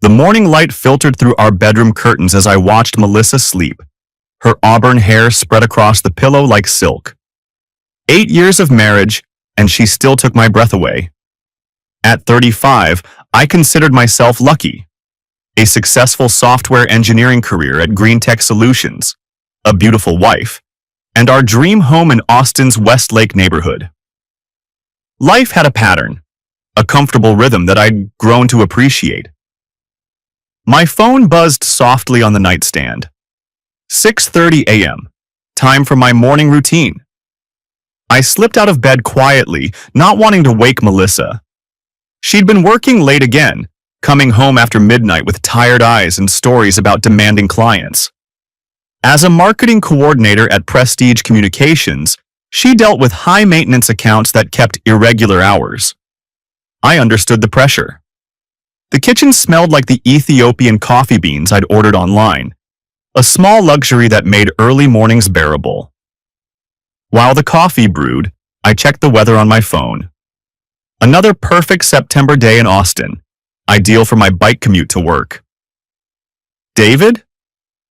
The morning light filtered through our bedroom curtains as I watched Melissa sleep, her auburn hair spread across the pillow like silk. 8 years of marriage, and she still took my breath away. At 35, I considered myself lucky. A successful software engineering career at Green Tech Solutions, a beautiful wife, and our dream home in Austin's Westlake neighborhood. Life had a pattern, a comfortable rhythm that I'd grown to appreciate. My phone buzzed softly on the nightstand. 6:30 a.m., time for my morning routine. I slipped out of bed quietly, not wanting to wake Melissa. She'd been working late again, coming home after midnight with tired eyes and stories about demanding clients. As a marketing coordinator at Prestige Communications, she dealt with high-maintenance accounts that kept irregular hours. I understood the pressure. The kitchen smelled like the Ethiopian coffee beans I'd ordered online, a small luxury that made early mornings bearable. While the coffee brewed, I checked the weather on my phone. Another perfect September day in Austin, ideal for my bike commute to work. David?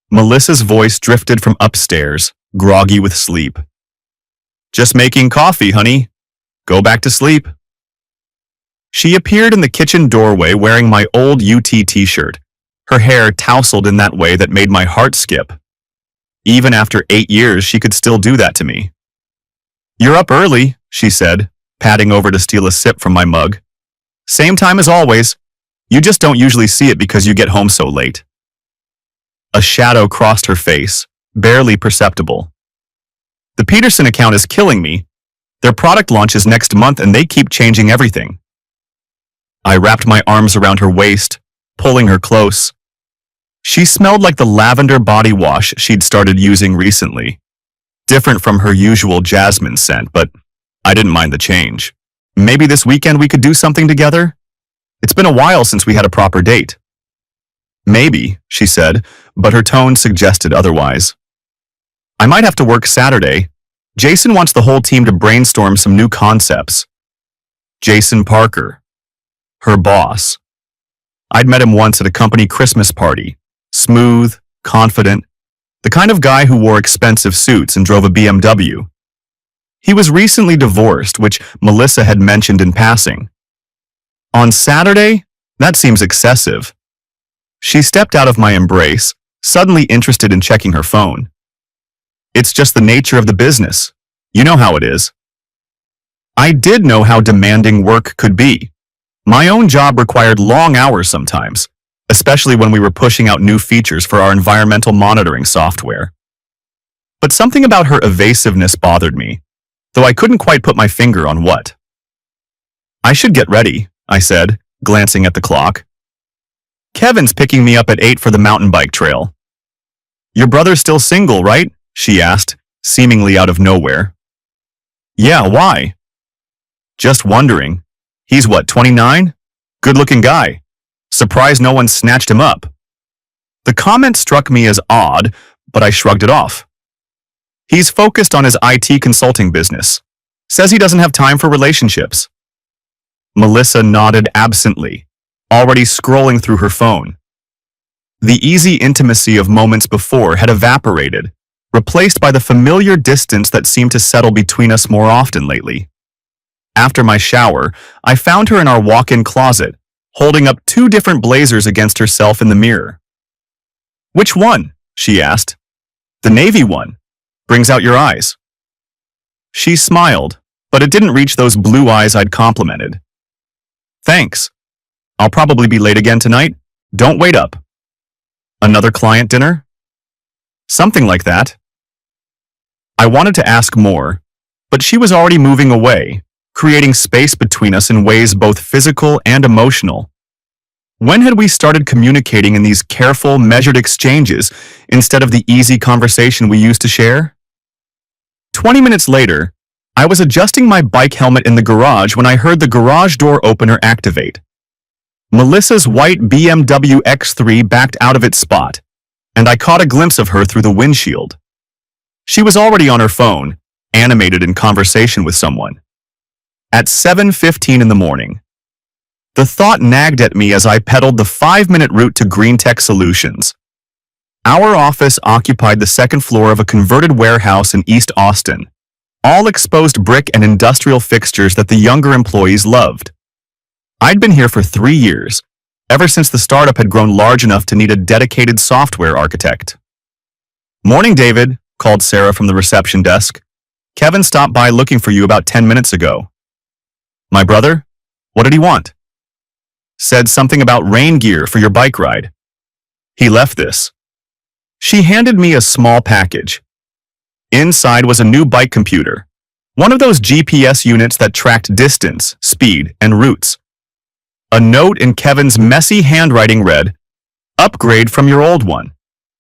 Melissa's voice drifted from upstairs, groggy with sleep. Just making coffee, honey. Go back to sleep. She appeared in the kitchen doorway wearing my old UT t-shirt, her hair tousled in that way that made my heart skip. Even after 8 years, she could still do that to me. You're up early, she said, padding over to steal a sip from my mug. Same time as always. You just don't usually see it because you get home so late. A shadow crossed her face, barely perceptible. The Peterson account is killing me. Their product launches next month and they keep changing everything. I wrapped my arms around her waist, pulling her close. She smelled like the lavender body wash she'd started using recently. Different from her usual jasmine scent, but I didn't mind the change. Maybe this weekend we could do something together? It's been a while since we had a proper date. Maybe, she said, but her tone suggested otherwise. I might have to work Saturday. Jason wants the whole team to brainstorm some new concepts. Jason Parker. Her boss. I'd met him once at a company Christmas party. Smooth, confident, the kind of guy who wore expensive suits and drove a BMW. He was recently divorced, which Melissa had mentioned in passing. On Saturday? That seems excessive. She stepped out of my embrace, suddenly interested in checking her phone. It's just the nature of the business. You know how it is. I did know how demanding work could be. My own job required long hours sometimes, especially when we were pushing out new features for our environmental monitoring software. But something about her evasiveness bothered me, though I couldn't quite put my finger on what. I should get ready, I said, glancing at the clock. Kevin's picking me up at 8 for the mountain bike trail. Your brother's still single, right? She asked, seemingly out of nowhere. Yeah, why? Just wondering. He's what, 29? Good-looking guy. Surprised no one snatched him up. The comment struck me as odd, but I shrugged it off. He's focused on his IT consulting business. Says he doesn't have time for relationships. Melissa nodded absently, already scrolling through her phone. The easy intimacy of moments before had evaporated, replaced by the familiar distance that seemed to settle between us more often lately. After my shower, I found her in our walk-in closet, holding up 2 different blazers against herself in the mirror. Which one? She asked. The navy one. Brings out your eyes. She smiled, but it didn't reach those blue eyes I'd complimented. Thanks. I'll probably be late again tonight. Don't wait up. Another client dinner? Something like that. I wanted to ask more, but she was already moving away, creating space between us in ways both physical and emotional. When had we started communicating in these careful, measured exchanges instead of the easy conversation we used to share? 20 minutes later, I was adjusting my bike helmet in the garage when I heard the garage door opener activate. Melissa's white BMW X3 backed out of its spot, and I caught a glimpse of her through the windshield. She was already on her phone, animated in conversation with someone. At 7:15 in the morning. The thought nagged at me as I pedaled the 5-minute route to Green Tech Solutions. Our office occupied the second floor of a converted warehouse in East Austin, all exposed brick and industrial fixtures that the younger employees loved. I'd been here for 3 years, ever since the startup had grown large enough to need a dedicated software architect. "Morning, David," called Sarah from the reception desk. "Kevin stopped by looking for you about 10 minutes ago." "My brother? What did he want?" "Said something about rain gear for your bike ride. He left this." She handed me a small package. Inside was a new bike computer, one of those GPS units that tracked distance, speed, and routes. A note in Kevin's messy handwriting read, "Upgrade from your old one.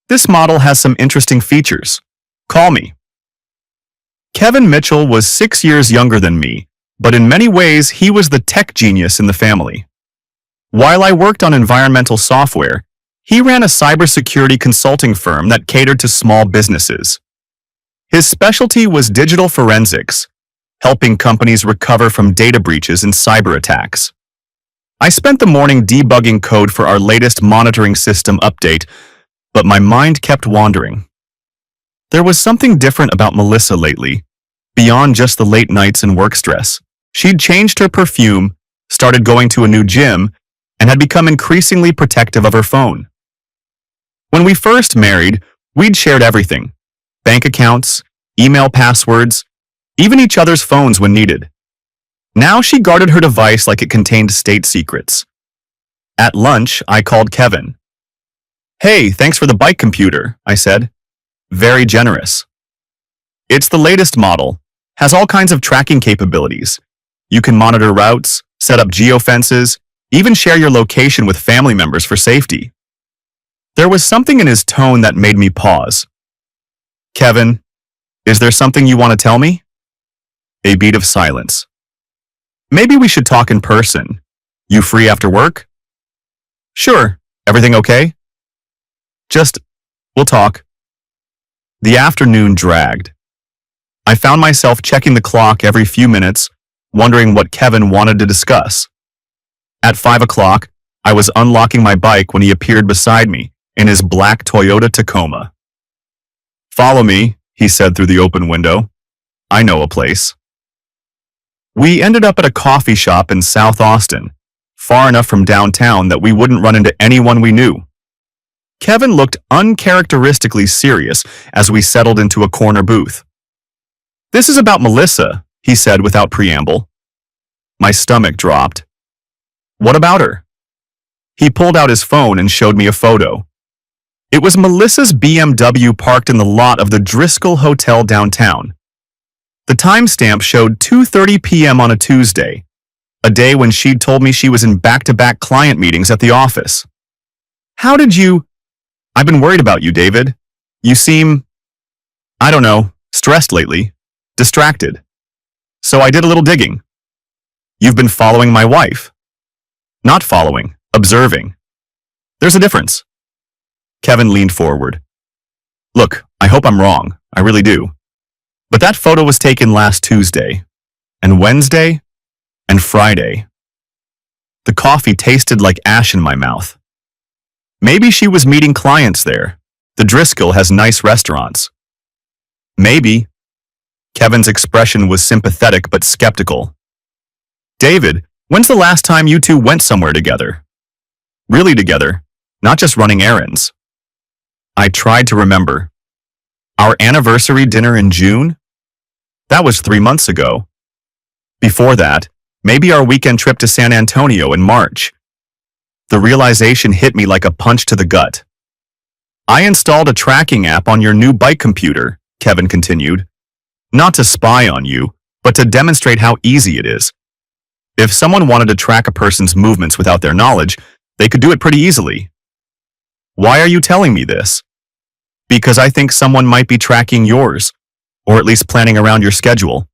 This model has some interesting features. Call me." Kevin Mitchell was 6 years younger than me, but in many ways he was the tech genius in the family. While I worked on environmental software, he ran a cybersecurity consulting firm that catered to small businesses. His specialty was digital forensics, helping companies recover from data breaches and cyber attacks. I spent the morning debugging code for our latest monitoring system update, but my mind kept wandering. There was something different about Melissa lately, beyond just the late nights and work stress. She'd changed her perfume, started going to a new gym, and had become increasingly protective of her phone. When we first married, we'd shared everything: bank accounts, email passwords, even each other's phones when needed. Now she guarded her device like it contained state secrets. At lunch, I called Kevin. "Hey, thanks for the bike computer," I said. "Very generous. It's the latest model, has all kinds of tracking capabilities. You can monitor routes, set up geofences, even share your location with family members for safety." There was something in his tone that made me pause. "Kevin, is there something you want to tell me?" A beat of silence. "Maybe we should talk in person. You free after work?" "Sure. Everything okay?" We'll talk." The afternoon dragged. I found myself checking the clock every few minutes, wondering what Kevin wanted to discuss. At 5 o'clock, I was unlocking my bike when he appeared beside me in his black Toyota Tacoma. "Follow me," he said through the open window. "I know a place." We ended up at a coffee shop in South Austin, far enough from downtown that we wouldn't run into anyone we knew. Kevin looked uncharacteristically serious as we settled into a corner booth. "This is about Melissa," he said without preamble. My stomach dropped. "What about her?" He pulled out his phone and showed me a photo. It was Melissa's BMW parked in the lot of the Driscoll Hotel downtown. The timestamp showed 2:30 p.m. on a Tuesday, a day when she'd told me she was in back-to-back client meetings at the office. "How did you—" "I've been worried about you, David. You seem, I don't know, stressed lately, distracted. So I did a little digging. You've been following my wife." "Not following, observing. There's a difference." Kevin leaned forward. "Look, I hope I'm wrong, I really do. But that photo was taken last Tuesday, and Wednesday, and Friday." The coffee tasted like ash in my mouth. Maybe she was meeting clients there. The Driscoll has nice restaurants. Maybe. Kevin's expression was sympathetic but skeptical. "David, when's the last time you two went somewhere together? Really together, not just running errands?" I tried to remember. Our anniversary dinner in June? That was 3 months ago. Before that, maybe our weekend trip to San Antonio in March. The realization hit me like a punch to the gut. "I installed a tracking app on your new bike computer," Kevin continued. "Not to spy on you, but to demonstrate how easy it is. If someone wanted to track a person's movements without their knowledge, they could do it pretty easily." "Why are you telling me this?" "Because I think someone might be tracking yours, or at least planning around your schedule."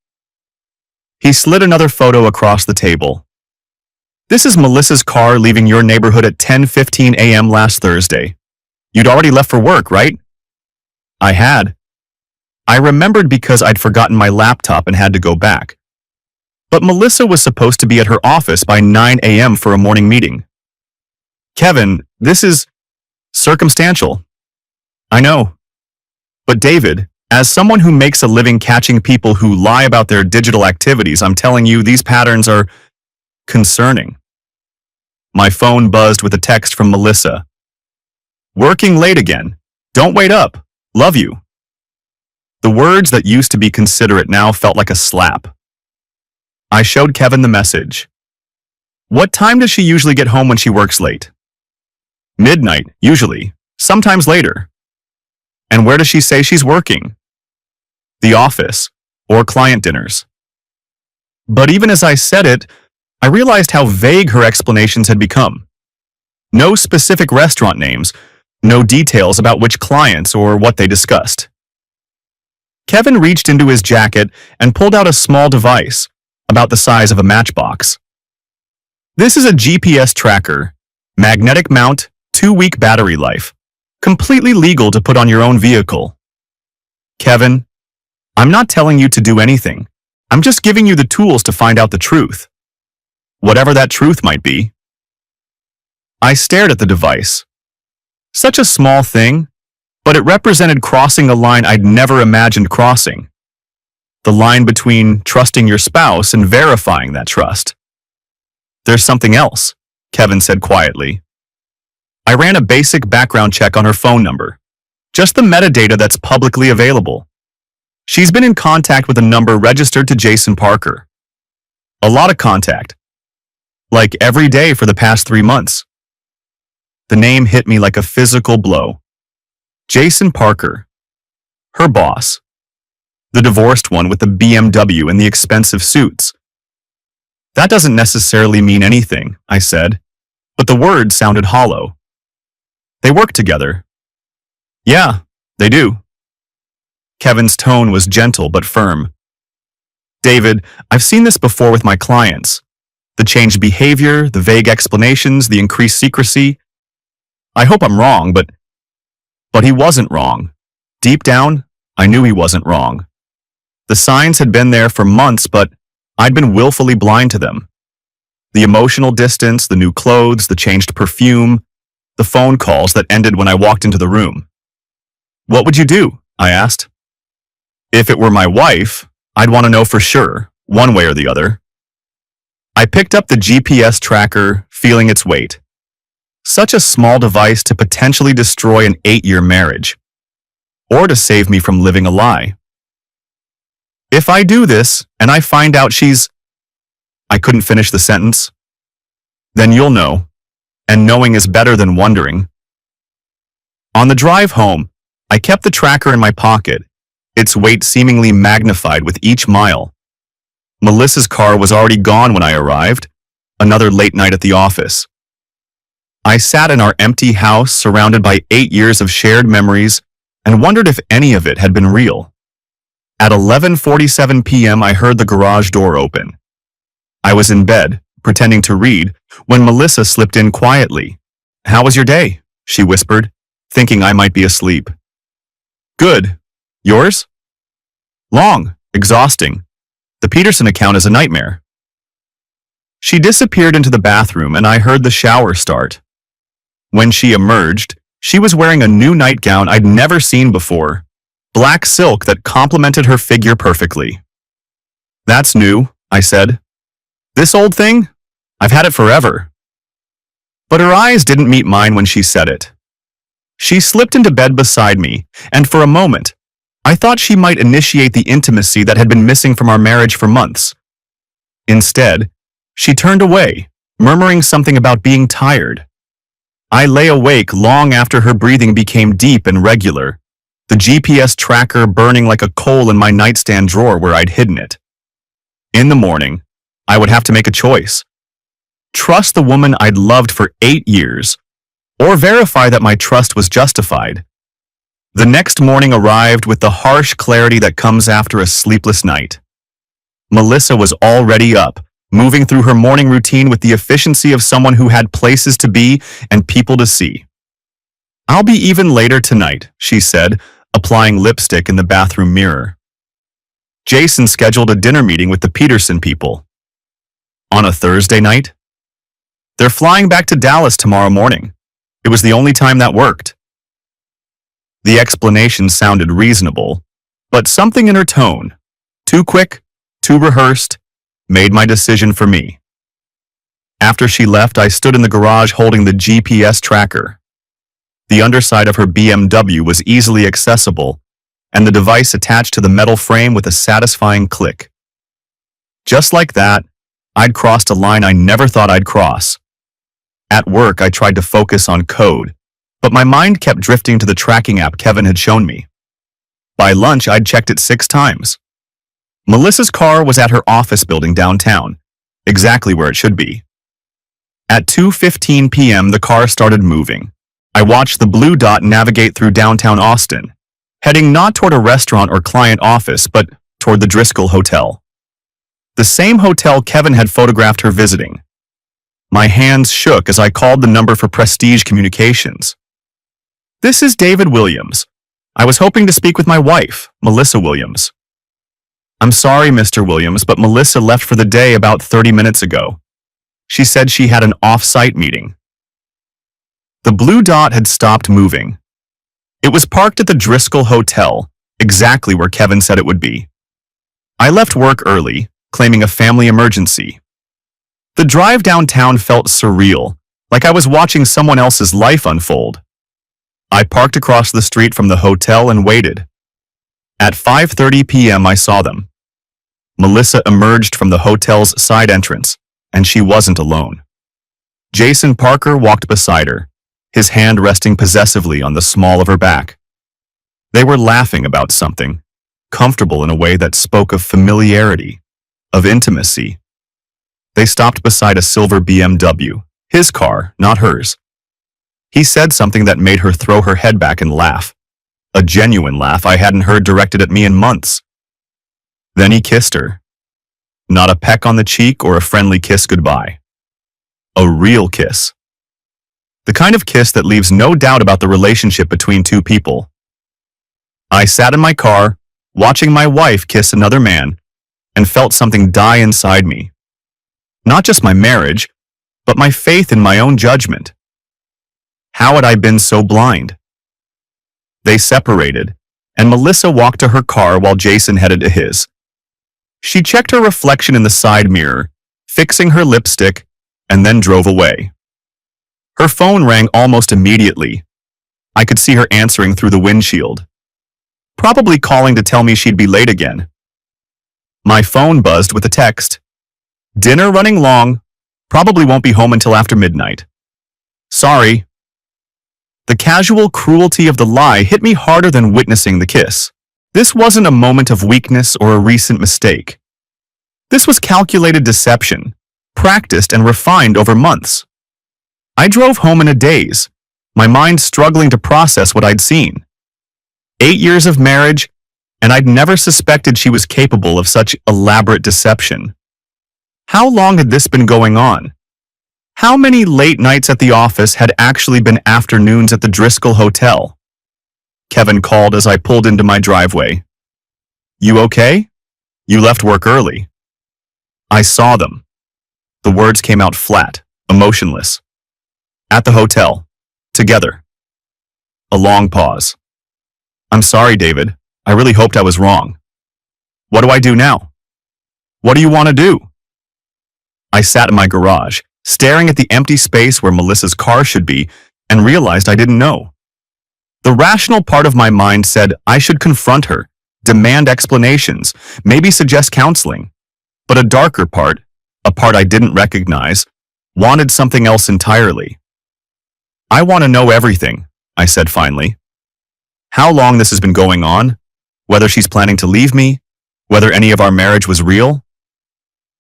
He slid another photo across the table. "This is Melissa's car leaving your neighborhood at 10:15 a.m. last Thursday. You'd already left for work, right?" I had. I remembered because I'd forgotten my laptop and had to go back. But Melissa was supposed to be at her office by 9 a.m. for a morning meeting. Kevin, this is circumstantial. I know. But David, as someone who makes a living catching people who lie about their digital activities, I'm telling you these patterns are concerning. My phone buzzed with a text from Melissa. Working late again. Don't wait up. Love you. The words that used to be considerate now felt like a slap. I showed Kevin the message. What time does she usually get home when she works late? Midnight, usually. Sometimes later. And where does she say she's working? The office, or client dinners. But even as I said it, I realized how vague her explanations had become. No specific restaurant names, no details about which clients or what they discussed. Kevin reached into his jacket and pulled out a small device, about the size of a matchbox. This is a GPS tracker, magnetic mount, 2-week battery life, completely legal to put on your own vehicle. Kevin, I'm not telling you to do anything. I'm just giving you the tools to find out the truth. Whatever that truth might be. I stared at the device. Such a small thing, but it represented crossing a line I'd never imagined crossing. The line between trusting your spouse and verifying that trust. There's something else, Kevin said quietly. I ran a basic background check on her phone number. Just the metadata that's publicly available. She's been in contact with a number registered to Jason Parker. A lot of contact. Like every day for the past 3 months. The name hit me like a physical blow. Jason Parker. Her boss. The divorced one with the BMW and the expensive suits. That doesn't necessarily mean anything, I said, but the words sounded hollow. They work together. Yeah, they do. Kevin's tone was gentle but firm. David, I've seen this before with my clients. The changed behavior, the vague explanations, the increased secrecy. I hope I'm wrong, but he wasn't wrong. Deep down, I knew he wasn't wrong. The signs had been there for months, but I'd been willfully blind to them. The emotional distance, the new clothes, the changed perfume, the phone calls that ended when I walked into the room. What would you do? I asked. If it were my wife, I'd want to know for sure, one way or the other. I picked up the GPS tracker, feeling its weight. Such a small device to potentially destroy an 8-year marriage. Or to save me from living a lie. If I do this, and I find out she's... I couldn't finish the sentence. Then you'll know. And knowing is better than wondering. On the drive home, I kept the tracker in my pocket, its weight seemingly magnified with each mile. Melissa's car was already gone when I arrived, another late night at the office. I sat in our empty house surrounded by 8 years of shared memories and wondered if any of it had been real. At 11:47 p.m. I heard the garage door open. I was in bed, pretending to read, when Melissa slipped in quietly. "How was your day?" she whispered, thinking I might be asleep. "Good. Yours?" "Long. Exhausting. The Peterson account is a nightmare." She disappeared into the bathroom and I heard the shower start. When she emerged, she was wearing a new nightgown I'd never seen before, black silk that complemented her figure perfectly. "That's new," I said. "This old thing? I've had it forever." But her eyes didn't meet mine when she said it. She slipped into bed beside me, and for a moment, I thought she might initiate the intimacy that had been missing from our marriage for months. Instead, she turned away, murmuring something about being tired. I lay awake long after her breathing became deep and regular, the GPS tracker burning like a coal in my nightstand drawer where I'd hidden it. In the morning, I would have to make a choice. Trust the woman I'd loved for 8 years, or verify that my trust was justified. The next morning arrived with the harsh clarity that comes after a sleepless night. Melissa was already up, moving through her morning routine with the efficiency of someone who had places to be and people to see. "I'll be even later tonight," she said, applying lipstick in the bathroom mirror. Jason scheduled a dinner meeting with the Peterson people. On a Thursday night? They're flying back to Dallas tomorrow morning. It was the only time that worked. The explanation sounded reasonable, but something in her tone, too quick, too rehearsed, made my decision for me. After she left, I stood in the garage holding the GPS tracker. The underside of her BMW was easily accessible, and the device attached to the metal frame with a satisfying click. Just like that, I'd crossed a line I never thought I'd cross. At work, I tried to focus on code, but my mind kept drifting to the tracking app Kevin had shown me. By lunch, I'd checked it 6 times. Melissa's car was at her office building downtown, exactly where it should be. At 2:15 p.m., the car started moving. I watched the blue dot navigate through downtown Austin, heading not toward a restaurant or client office, but toward the Driscoll Hotel. The same hotel Kevin had photographed her visiting. My hands shook as I called the number for Prestige Communications. "This is David Williams. I was hoping to speak with my wife, Melissa Williams." "I'm sorry, Mr. Williams, but Melissa left for the day about 30 minutes ago. She said she had an off-site meeting." The blue dot had stopped moving. It was parked at the Driscoll Hotel, exactly where Kevin said it would be. I left work early, claiming a family emergency. The drive downtown felt surreal, like I was watching someone else's life unfold. I parked across the street from the hotel and waited. At 5:30 p.m. I saw them. Melissa emerged from the hotel's side entrance, and she wasn't alone. Jason Parker walked beside her, his hand resting possessively on the small of her back. They were laughing about something, comfortable in a way that spoke of familiarity, of intimacy. They stopped beside a silver BMW, his car, not hers. He said something that made her throw her head back and laugh, a genuine laugh I hadn't heard directed at me in months. Then he kissed her. Not a peck on the cheek or a friendly kiss goodbye. A real kiss. The kind of kiss that leaves no doubt about the relationship between two people. I sat in my car, watching my wife kiss another man, and felt something die inside me. Not just my marriage, but my faith in my own judgment. How had I been so blind? They separated, and Melissa walked to her car while Jason headed to his. She checked her reflection in the side mirror, fixing her lipstick, and then drove away. Her phone rang almost immediately. I could see her answering through the windshield. Probably calling to tell me she'd be late again. My phone buzzed with a text. "Dinner running long. Probably won't be home until after midnight. Sorry." The casual cruelty of the lie hit me harder than witnessing the kiss. This wasn't a moment of weakness or a recent mistake. This was calculated deception, practiced and refined over months. I drove home in a daze, my mind struggling to process what I'd seen. 8 years of marriage, and I'd never suspected she was capable of such elaborate deception. How long had this been going on? How many late nights at the office had actually been afternoons at the Driscoll Hotel? Kevin called as I pulled into my driveway. "You okay? You left work early." I saw them. The words came out flat, emotionless. "At the hotel. Together." A long pause. "I'm sorry, David. I really hoped I was wrong. What do I do now? What do you want to do?" I sat in my garage, staring at the empty space where Melissa's car should be, and realized I didn't know. The rational part of my mind said I should confront her, demand explanations, maybe suggest counseling. But a darker part, a part I didn't recognize, wanted something else entirely. "I want to know everything," I said finally. "How long this has been going on, whether she's planning to leave me, whether any of our marriage was real.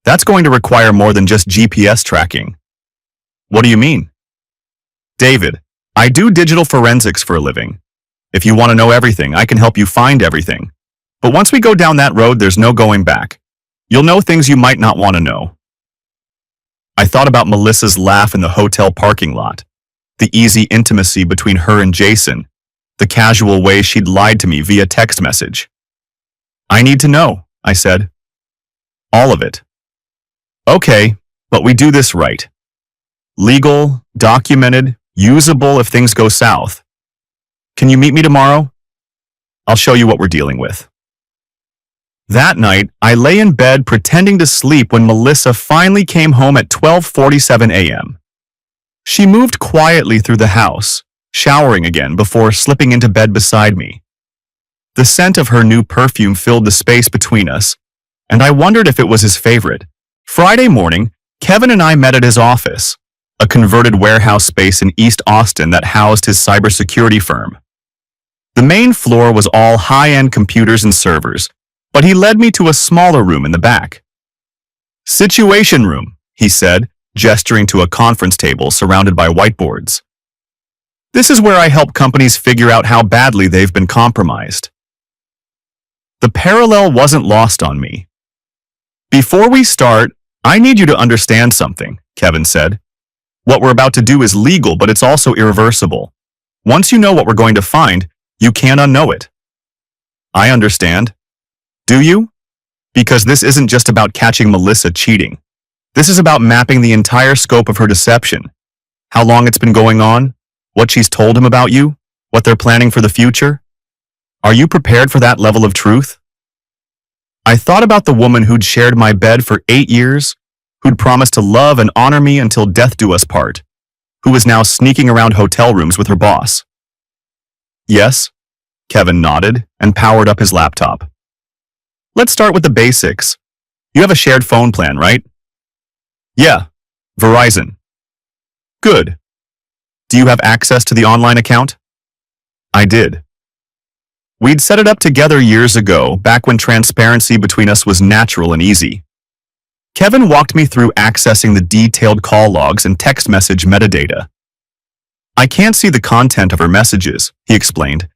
That's going to require more than just GPS tracking." "What do you mean?" "David, I do digital forensics for a living. If you want to know everything, I can help you find everything. But once we go down that road, there's no going back. You'll know things you might not want to know." I thought about Melissa's laugh in the hotel parking lot, the easy intimacy between her and Jason, the casual way she'd lied to me via text message. "I need to know," I said. "All of it." "Okay, But we do this right. Legal, documented, usable if things go south. Can you meet me tomorrow? I'll show you what we're dealing with. That night, I lay in bed pretending to sleep when Melissa finally came home at 12:47 a.m. She moved quietly through the house, showering again before slipping into bed beside me. The scent of her new perfume filled the space between us, and I wondered if it was his favorite. Friday morning, Kevin and I met at his office, a converted warehouse space in East Austin that housed his cybersecurity firm. The main floor was all high-end computers and servers, but he led me to a smaller room in the back. "Situation room," he said, gesturing to a conference table surrounded by whiteboards. "This is where I help companies figure out how badly they've been compromised." The parallel wasn't lost on me. "Before we start, I need you to understand something," Kevin said. "What we're about to do is legal, but it's also irreversible. Once you know what we're going to find, you can't unknow it." "I understand." "Do you?" "Because this isn't just about catching Melissa cheating. This is about mapping the entire scope of her deception. How long it's been going on, what she's told him about you, what they're planning for the future. Are you prepared for that level of truth?" I thought about the woman who'd shared my bed for 8 years, who'd promised to love and honor me until death do us part, who was now sneaking around hotel rooms with her boss. "Yes," Kevin nodded and powered up his laptop. "Let's start with the basics. You have a shared phone plan, right?" "Yeah, Verizon." "Good. Do you have access to the online account?" I did. We'd set it up together years ago, back when transparency between us was natural and easy. Kevin walked me through accessing the detailed call logs and text message metadata. "I can't see the content of her messages," he explained,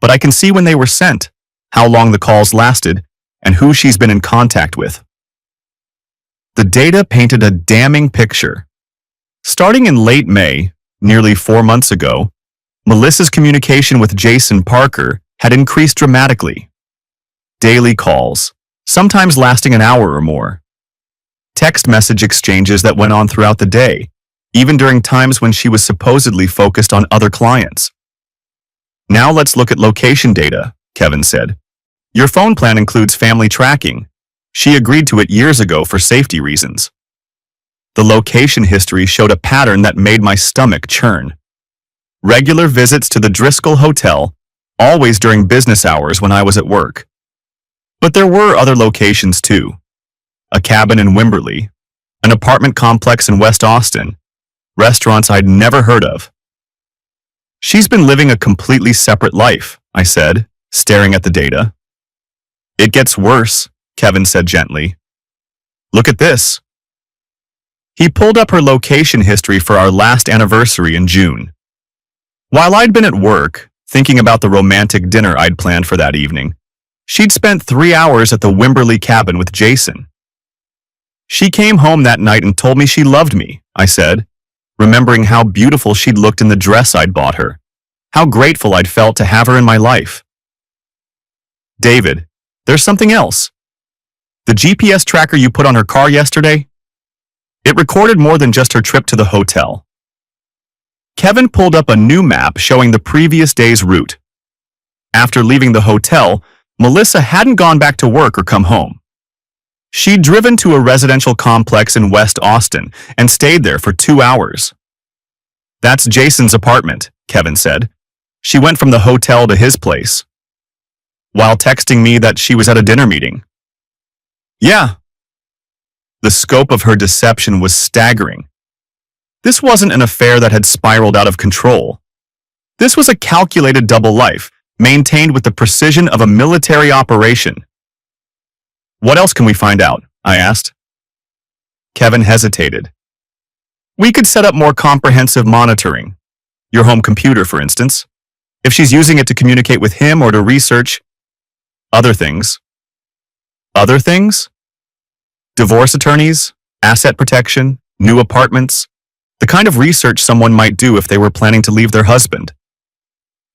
"but I can see when they were sent, how long the calls lasted, and who she's been in contact with." The data painted a damning picture. Starting in late May, nearly 4 months ago, Melissa's communication with Jason Parker had increased dramatically. Daily calls, sometimes lasting an hour or more. Text message exchanges that went on throughout the day, even during times when she was supposedly focused on other clients. "Now let's look at location data," Kevin said. "Your phone plan includes family tracking. She agreed to it years ago for safety reasons." The location history showed a pattern that made my stomach churn. Regular visits to the Driscoll Hotel, always during business hours when I was at work. But there were other locations too. A cabin in Wimberley, an apartment complex in West Austin, restaurants I'd never heard of. "She's been living a completely separate life," I said, staring at the data. "It gets worse," Kevin said gently. "Look at this." He pulled up her location history for our last anniversary in June. While I'd been at work, thinking about the romantic dinner I'd planned for that evening, she'd spent 3 hours at the Wimberley cabin with Jason. "She came home that night and told me she loved me," I said, remembering how beautiful she'd looked in the dress I'd bought her, how grateful I'd felt to have her in my life. "David, there's something else. The GPS tracker you put on her car yesterday? It recorded more than just her trip to the hotel." Kevin pulled up a new map showing the previous day's route. After leaving the hotel, Melissa hadn't gone back to work or come home. She'd driven to a residential complex in West Austin and stayed there for 2 hours. "That's Jason's apartment," Kevin said. "She went from the hotel to his place," while texting me that she was at a dinner meeting. "Yeah." The scope of her deception was staggering. This wasn't an affair that had spiraled out of control. This was a calculated double life, maintained with the precision of a military operation. "What else can we find out?" I asked. Kevin hesitated. "We could set up more comprehensive monitoring. Your home computer, for instance. If she's using it to communicate with him or to research other things." "Other things?" "Divorce attorneys, asset protection, new apartments, the kind of research someone might do if they were planning to leave their husband."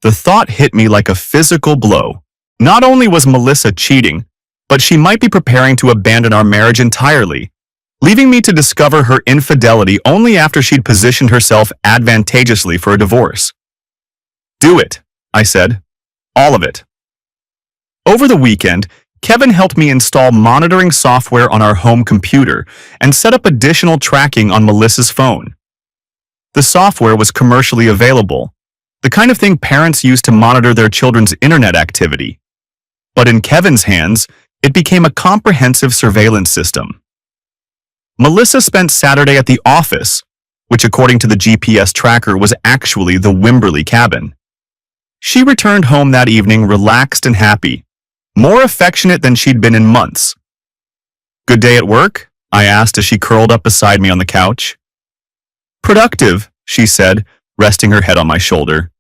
The thought hit me like a physical blow. Not only was Melissa cheating, but she might be preparing to abandon our marriage entirely, leaving me to discover her infidelity only after she'd positioned herself advantageously for a divorce. "Do it," I said. "All of it." Over the weekend, Kevin helped me install monitoring software on our home computer and set up additional tracking on Melissa's phone. The software was commercially available, the kind of thing parents use to monitor their children's internet activity. But in Kevin's hands, it became a comprehensive surveillance system. Melissa spent Saturday at the office, which according to the GPS tracker was actually the Wimberley cabin. She returned home that evening relaxed and happy, more affectionate than she'd been in months. "Good day at work?" I asked as she curled up beside me on the couch. "Productive," she said, resting her head on my shoulder.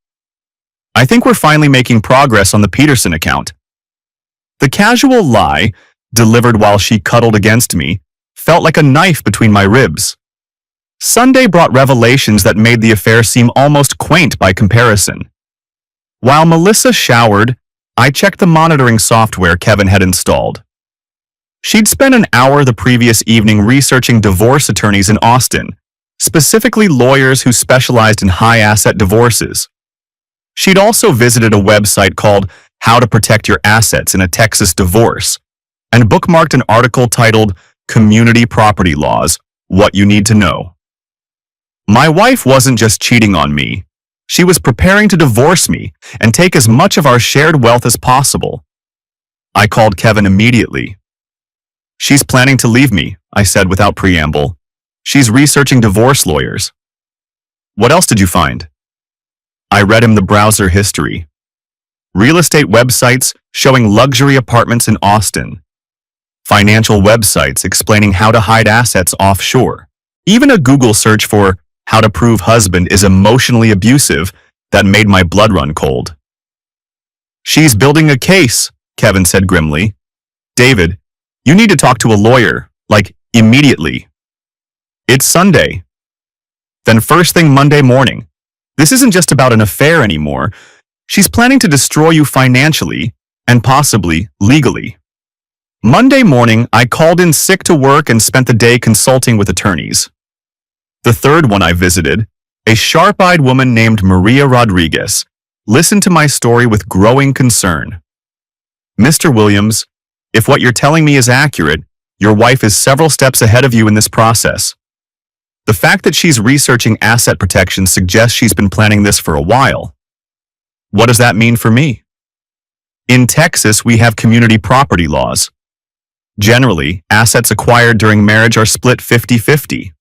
"I think we're finally making progress on the Peterson account." The casual lie, delivered while she cuddled against me, felt like a knife between my ribs. Sunday brought revelations that made the affair seem almost quaint by comparison. While Melissa showered, I checked the monitoring software Kevin had installed. She'd spent an hour the previous evening researching divorce attorneys in Austin, specifically lawyers who specialized in high-asset divorces. She'd also visited a website called How to Protect Your Assets in a Texas Divorce, and bookmarked an article titled Community Property Laws, What You Need to Know. My wife wasn't just cheating on me. She was preparing to divorce me and take as much of our shared wealth as possible. I called Kevin immediately. "She's planning to leave me," I said without preamble. "She's researching divorce lawyers." "What else did you find?" I read him the browser history. Real estate websites showing luxury apartments in Austin. Financial websites explaining how to hide assets offshore. Even a Google search for "how to prove husband is emotionally abusive" that made my blood run cold. "She's building a case," Kevin said grimly. "David, you need to talk to a lawyer, like immediately." It's Sunday. Then first thing Monday morning. This isn't just about an affair anymore. She's planning to destroy you financially and possibly legally. Monday morning, I called in sick to work and spent the day consulting with attorneys. The third one I visited, a sharp-eyed woman named Maria Rodriguez, listened to my story with growing concern. "Mr. Williams, if what you're telling me is accurate, your wife is several steps ahead of you in this process. The fact that she's researching asset protection suggests she's been planning this for a while. What does that mean for me? In Texas, we have community property laws. Generally, assets acquired during marriage are split 50-50.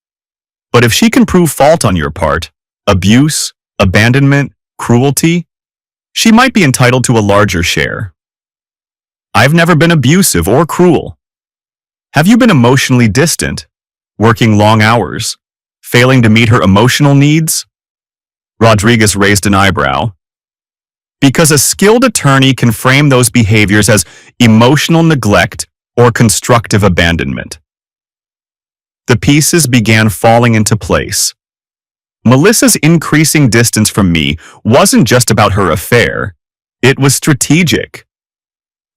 But if she can prove fault on your part, abuse, abandonment, cruelty, she might be entitled to a larger share. I've never been abusive or cruel. Have you been emotionally distant, working long hours, failing to meet her emotional needs?" Rodriguez raised an eyebrow. "Because a skilled attorney can frame those behaviors as emotional neglect or constructive abandonment." The pieces began falling into place. Melissa's increasing distance from me wasn't just about her affair, it was strategic.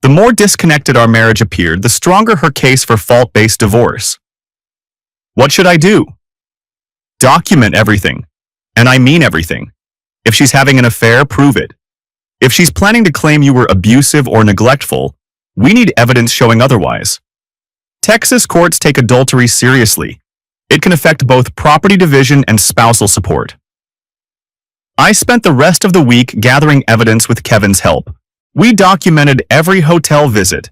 The more disconnected our marriage appeared, the stronger her case for fault-based divorce. What should I do? Document everything. And I mean everything. If she's having an affair, prove it. If she's planning to claim you were abusive or neglectful, we need evidence showing otherwise. Texas courts take adultery seriously. It can affect both property division and spousal support. I spent the rest of the week gathering evidence with Kevin's help. We documented every hotel visit,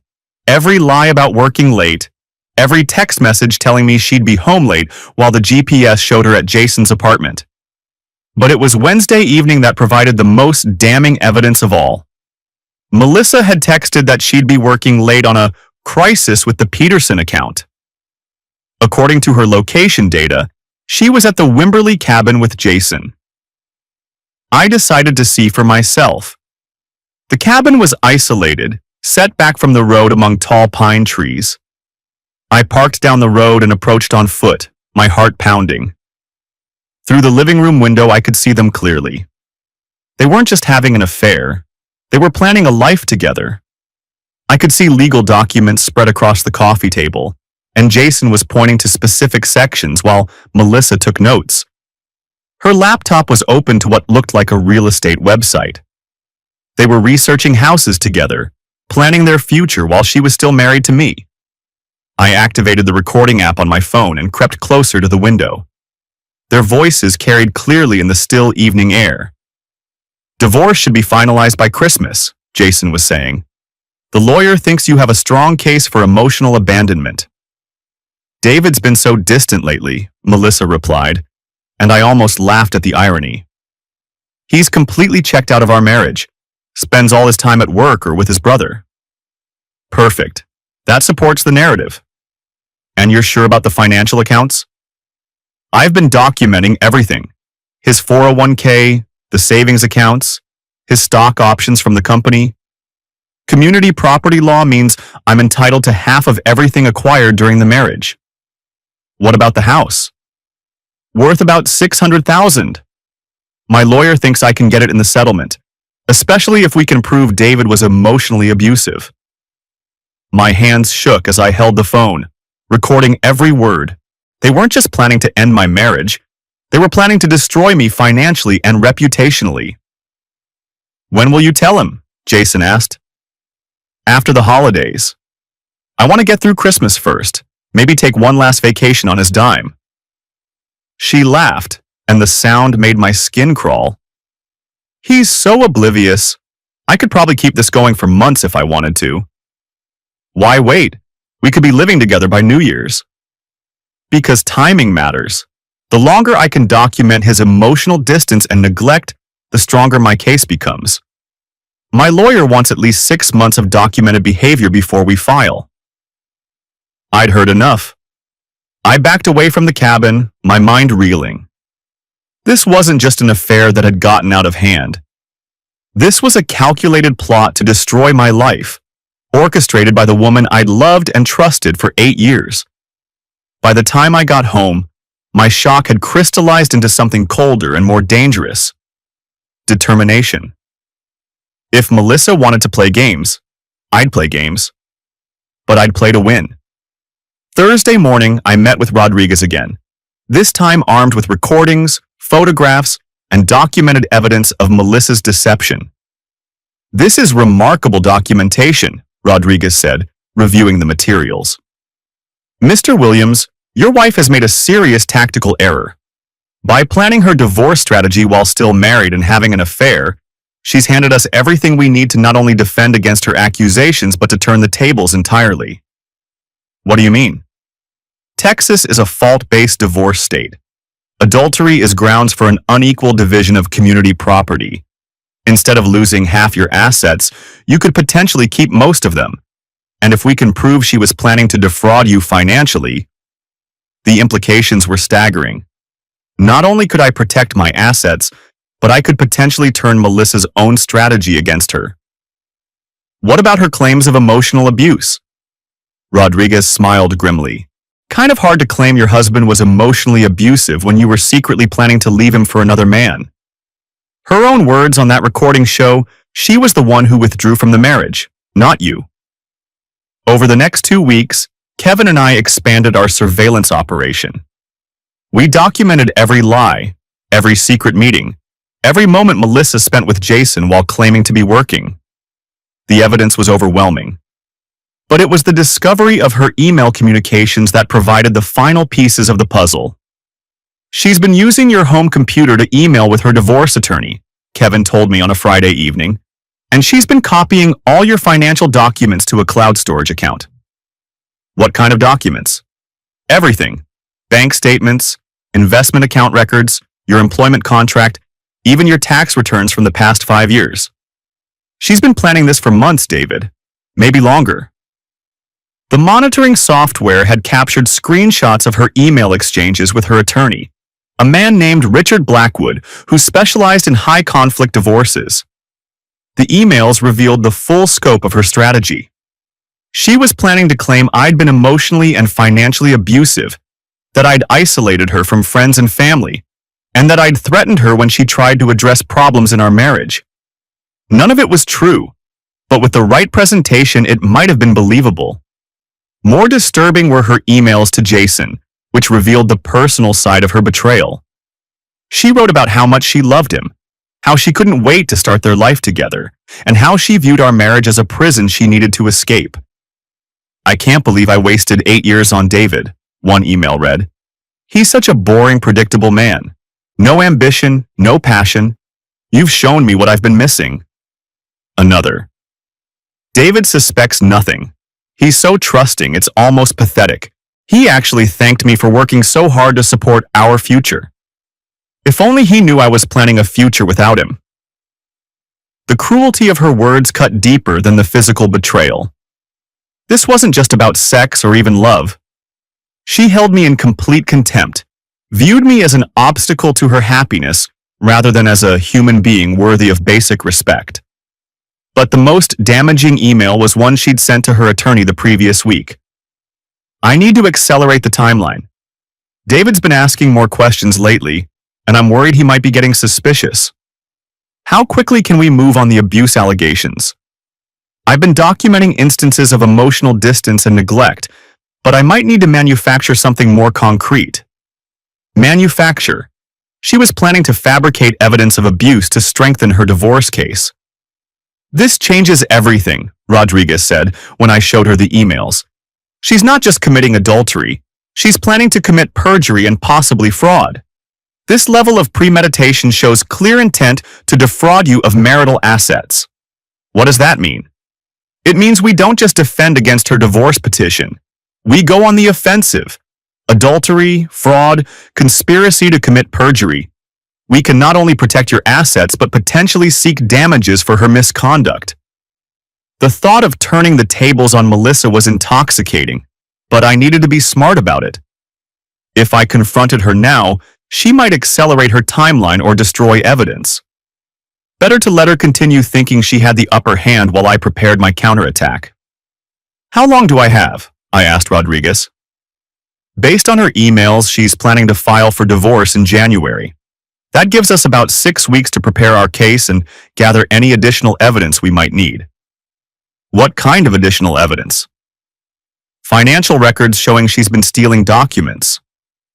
every lie about working late, every text message telling me she'd be home late while the GPS showed her at Jason's apartment. But it was Wednesday evening that provided the most damning evidence of all. Melissa had texted that she'd be working late on a crisis with the Peterson account. According to her location data, she was at the Wimberley cabin with Jason. I decided to see for myself. The cabin was isolated, set back from the road among tall pine trees. I parked down the road and approached on foot, my heart pounding. Through the living room window, I could see them clearly. They weren't just having an affair. They were planning a life together. I could see legal documents spread across the coffee table, and Jason was pointing to specific sections while Melissa took notes. Her laptop was open to what looked like a real estate website. They were researching houses together, planning their future while she was still married to me. I activated the recording app on my phone and crept closer to the window. Their voices carried clearly in the still evening air. "Divorce should be finalized by Christmas," Jason was saying. "The lawyer thinks you have a strong case for emotional abandonment." "David's been so distant lately," Melissa replied, and I almost laughed at the irony. "He's completely checked out of our marriage, spends all his time at work or with his brother." "Perfect. That supports the narrative." "And you're sure about the financial accounts?" "I've been documenting everything. His 401k, the savings accounts, his stock options from the company. Community property law means I'm entitled to half of everything acquired during the marriage." "What about the house?" "Worth about $600,000. My lawyer thinks I can get it in the settlement, especially if we can prove David was emotionally abusive." My hands shook as I held the phone, recording every word. They weren't just planning to end my marriage, they were planning to destroy me financially and reputationally. "When will you tell him?" Jason asked. "After the holidays. I want to get through Christmas first, maybe take one last vacation on his dime." She laughed, and the sound made my skin crawl. "He's so oblivious. I could probably keep this going for months if I wanted to." "Why wait? We could be living together by New Year's." "Because timing matters. The longer I can document his emotional distance and neglect, the stronger my case becomes. My lawyer wants at least 6 months of documented behavior before we file." I'd heard enough. I backed away from the cabin, my mind reeling. This wasn't just an affair that had gotten out of hand. This was a calculated plot to destroy my life, orchestrated by the woman I'd loved and trusted for 8 years. By the time I got home, my shock had crystallized into something colder and more dangerous. Determination. If Melissa wanted to play games, I'd play games. But I'd play to win. Thursday morning, I met with Rodriguez again, this time armed with recordings, photographs, and documented evidence of Melissa's deception. "This is remarkable documentation," Rodriguez said, reviewing the materials. "Mr. Williams, your wife has made a serious tactical error. By planning her divorce strategy while still married and having an affair, she's handed us everything we need to not only defend against her accusations but to turn the tables entirely." "What do you mean?" "Texas is a fault-based divorce state. Adultery is grounds for an unequal division of community property. Instead of losing half your assets, you could potentially keep most of them. And if we can prove she was planning to defraud you financially..." The implications were staggering. Not only could I protect my assets, but I could potentially turn Melissa's own strategy against her. "What about her claims of emotional abuse?" Rodriguez smiled grimly. "Kind of hard to claim your husband was emotionally abusive when you were secretly planning to leave him for another man. Her own words on that recording show she was the one who withdrew from the marriage, not you." Over the next 2 weeks, Kevin and I expanded our surveillance operation. We documented every lie, every secret meeting, every moment Melissa spent with Jason while claiming to be working. The evidence was overwhelming. But it was the discovery of her email communications that provided the final pieces of the puzzle. "She's been using your home computer to email with her divorce attorney," Kevin told me on a Friday evening, "and she's been copying all your financial documents to a cloud storage account." "What kind of documents?" "Everything. Bank statements, investment account records, your employment contract, even your tax returns from the past 5 years. She's been planning this for months, David. Maybe longer." The monitoring software had captured screenshots of her email exchanges with her attorney, a man named Richard Blackwood, who specialized in high-conflict divorces. The emails revealed the full scope of her strategy. She was planning to claim I'd been emotionally and financially abusive, that I'd isolated her from friends and family, and that I'd threatened her when she tried to address problems in our marriage. None of it was true, but with the right presentation it might have been believable. More disturbing were her emails to Jason, which revealed the personal side of her betrayal. She wrote about how much she loved him, how she couldn't wait to start their life together, and how she viewed our marriage as a prison she needed to escape. "I can't believe I wasted 8 years on David," one email read. "He's such a boring, predictable man. No ambition, no passion. You've shown me what I've been missing." Another. "David suspects nothing. He's so trusting, it's almost pathetic. He actually thanked me for working so hard to support our future. If only he knew I was planning a future without him." The cruelty of her words cut deeper than the physical betrayal. This wasn't just about sex or even love. She held me in complete contempt, viewed me as an obstacle to her happiness rather than as a human being worthy of basic respect. But the most damaging email was one she'd sent to her attorney the previous week. "I need to accelerate the timeline. David's been asking more questions lately, and I'm worried he might be getting suspicious. How quickly can we move on the abuse allegations? I've been documenting instances of emotional distance and neglect, but I might need to manufacture something more concrete." Manufacture. She was planning to fabricate evidence of abuse to strengthen her divorce case. "This changes everything," Rodriguez said when I showed her the emails. "She's not just committing adultery, she's planning to commit perjury and possibly fraud. This level of premeditation shows clear intent to defraud you of marital assets." What does that mean? It means we don't just defend against her divorce petition. We go on the offensive. Adultery, fraud, conspiracy to commit perjury. We can not only protect your assets, but potentially seek damages for her misconduct. The thought of turning the tables on Melissa was intoxicating, but I needed to be smart about it. If I confronted her now, she might accelerate her timeline or destroy evidence. Better to let her continue thinking she had the upper hand while I prepared my counterattack. "How long do I have?" I asked Rodriguez. Based on her emails, she's planning to file for divorce in January. That gives us about 6 weeks to prepare our case and gather any additional evidence we might need. What kind of additional evidence? Financial records showing she's been stealing documents.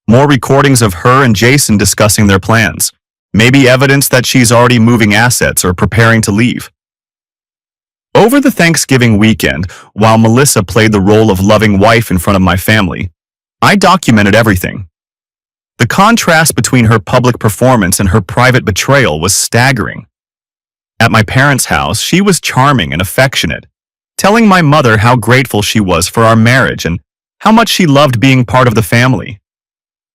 More recordings of her and Jason discussing their plans. Maybe evidence that she's already moving assets or preparing to leave. Over the Thanksgiving weekend, while Melissa played the role of loving wife in front of my family, I documented everything. The contrast between her public performance and her private betrayal was staggering. At my parents' house, she was charming and affectionate, telling my mother how grateful she was for our marriage and how much she loved being part of the family.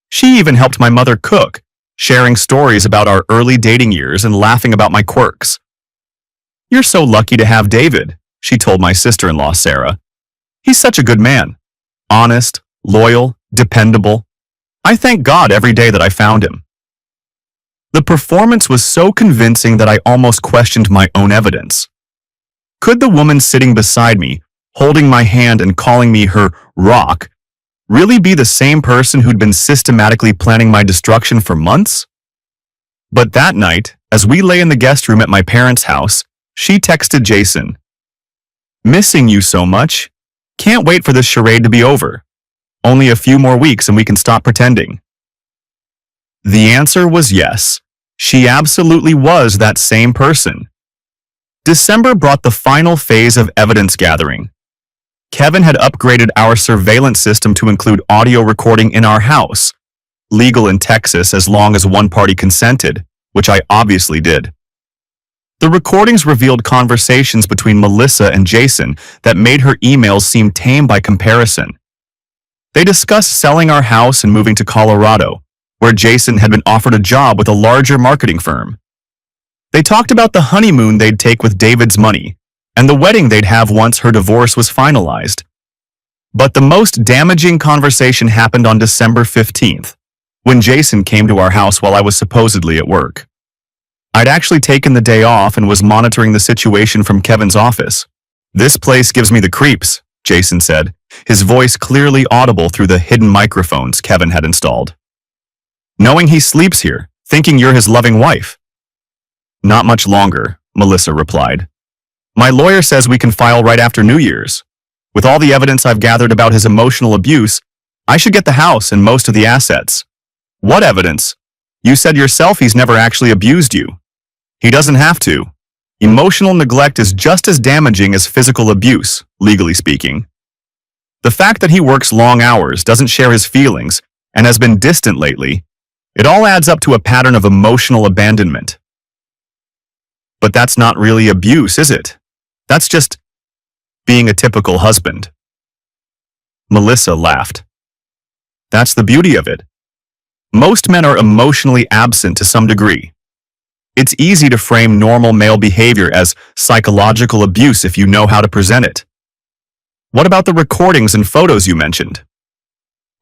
She even helped my mother cook, sharing stories about our early dating years and laughing about my quirks. "You're so lucky to have David," she told my sister-in-law, Sarah. "He's such a good man. Honest, loyal, dependable. I thank God every day that I found him." The performance was so convincing that I almost questioned my own evidence. Could the woman sitting beside me, holding my hand and calling me her wraak, really be the same person who'd been systematically planning my destruction for months? But that night, as we lay in the guest room at my parents' house, she texted Jason, "Missing you so much. Can't wait for this charade to be over. Only a few more weeks and we can stop pretending." The answer was yes. She absolutely was that same person. December brought the final phase of evidence gathering. Kevin had upgraded our surveillance system to include audio recording in our house, legal in Texas as long as one party consented, which I obviously did. The recordings revealed conversations between Melissa and Jason that made her emails seem tame by comparison. They discussed selling our house and moving to Colorado, where Jason had been offered a job with a larger marketing firm. They talked about the honeymoon they'd take with David's money, and the wedding they'd have once her divorce was finalized. But the most damaging conversation happened on December 15th, when Jason came to our house while I was supposedly at work. I'd actually taken the day off and was monitoring the situation from Kevin's office. "This place gives me the creeps," Jason said, his voice clearly audible through the hidden microphones Kevin had installed. "Knowing he sleeps here, thinking you're his loving wife." "Not much longer," Melissa replied. "My lawyer says we can file right after New Year's. With all the evidence I've gathered about his emotional abuse, I should get the house and most of the assets. What evidence? You said yourself he's never actually abused you. He doesn't have to. Emotional neglect is just as damaging as physical abuse, legally speaking. The fact that he works long hours, doesn't share his feelings, and has been distant lately, it all adds up to a pattern of emotional abandonment. But that's not really abuse, is it? That's just being a typical husband. Melissa laughed. That's the beauty of it. Most men are emotionally absent to some degree. It's easy to frame normal male behavior as psychological abuse if you know how to present it. What about the recordings and photos you mentioned?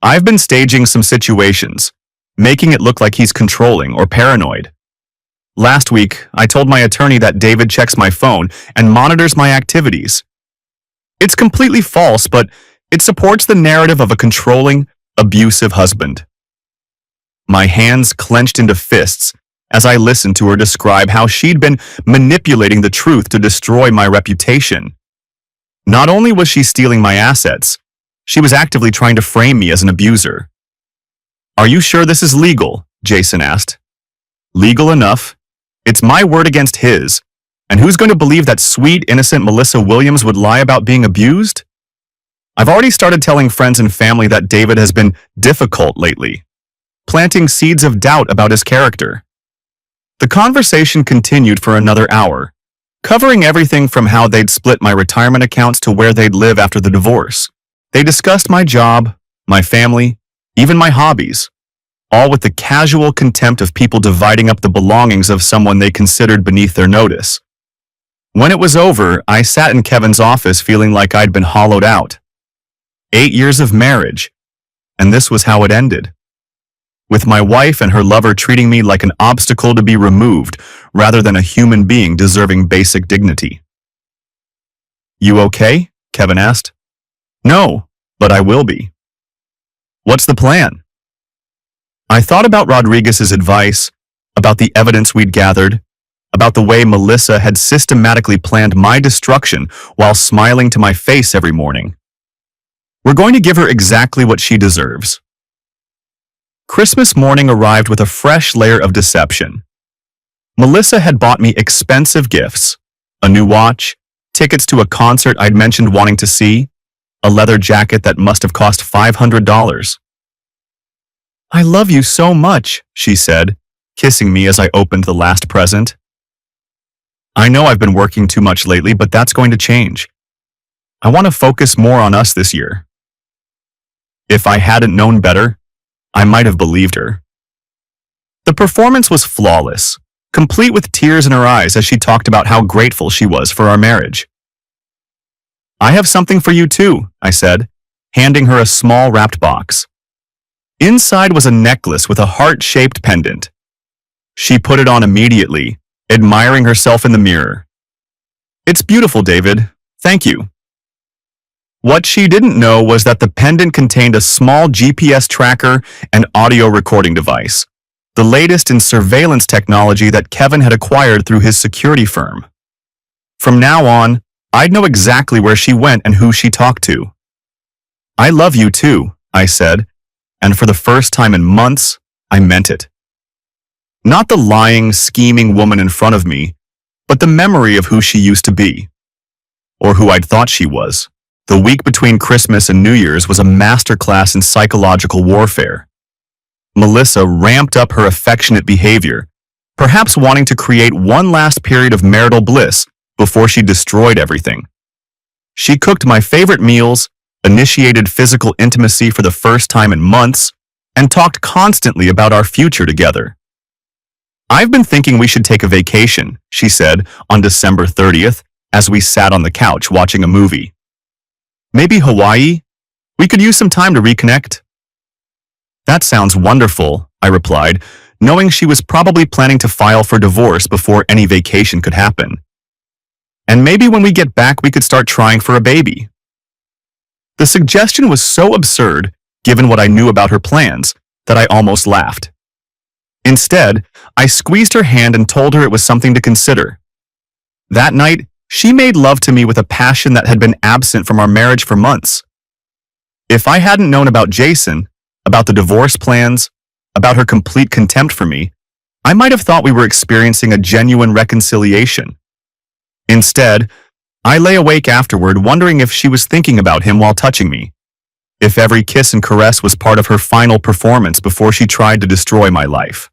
I've been staging some situations, making it look like he's controlling or paranoid. Last week, I told my attorney that David checks my phone and monitors my activities. It's completely false, but it supports the narrative of a controlling, abusive husband. My hands clenched into fists as I listened to her describe how she'd been manipulating the truth to destroy my reputation. Not only was she stealing my assets, she was actively trying to frame me as an abuser. Are you sure this is legal? Jason asked. Legal enough. It's my word against his. And who's going to believe that sweet, innocent Melissa Williams would lie about being abused? I've already started telling friends and family that David has been difficult lately, planting seeds of doubt about his character. The conversation continued for another hour, covering everything from how they'd split my retirement accounts to where they'd live after the divorce. They discussed my job, my family, even my hobbies, all with the casual contempt of people dividing up the belongings of someone they considered beneath their notice. When it was over, I sat in Kevin's office feeling like I'd been hollowed out. 8 years of marriage, and this was how it ended. With my wife and her lover treating me like an obstacle to be removed rather than a human being deserving basic dignity. You okay? Kevin asked. No, but I will be. What's the plan? I thought about Rodriguez's advice, about the evidence we'd gathered, about the way Melissa had systematically planned my destruction while smiling to my face every morning. We're going to give her exactly what she deserves. Christmas morning arrived with a fresh layer of deception. Melissa had bought me expensive gifts, a new watch, tickets to a concert I'd mentioned wanting to see, a leather jacket that must have cost $500. I love you so much, she said, kissing me as I opened the last present. I know I've been working too much lately, but that's going to change. I want to focus more on us this year. If I hadn't known better, I might have believed her. The performance was flawless, complete with tears in her eyes as she talked about how grateful she was for our marriage. I have something for you too, I said, handing her a small wrapped box. Inside was a necklace with a heart-shaped pendant. She put it on immediately, admiring herself in the mirror. It's beautiful, David. Thank you. What she didn't know was that the pendant contained a small GPS tracker and audio recording device, the latest in surveillance technology that Kevin had acquired through his security firm. From now on, I'd know exactly where she went and who she talked to. I love you too, I said, and for the first time in months, I meant it. Not the lying, scheming woman in front of me, but the memory of who she used to be, or who I'd thought she was. The week between Christmas and New Year's was a masterclass in psychological warfare. Melissa ramped up her affectionate behavior, perhaps wanting to create one last period of marital bliss before she destroyed everything. She cooked my favorite meals, initiated physical intimacy for the first time in months, and talked constantly about our future together. I've been thinking we should take a vacation, she said on December 30th as we sat on the couch watching a movie. Maybe Hawaii? We could use some time to reconnect. That sounds wonderful, I replied, knowing she was probably planning to file for divorce before any vacation could happen. And maybe when we get back we could start trying for a baby. The suggestion was so absurd, given what I knew about her plans, that I almost laughed. Instead, I squeezed her hand and told her it was something to consider. That night, She made love to me with a passion that had been absent from our marriage for months. If I hadn't known about Jason, about the divorce plans, about her complete contempt for me, I might have thought we were experiencing a genuine reconciliation. Instead, I lay awake afterward wondering if she was thinking about him while touching me, if every kiss and caress was part of her final performance before she tried to destroy my life.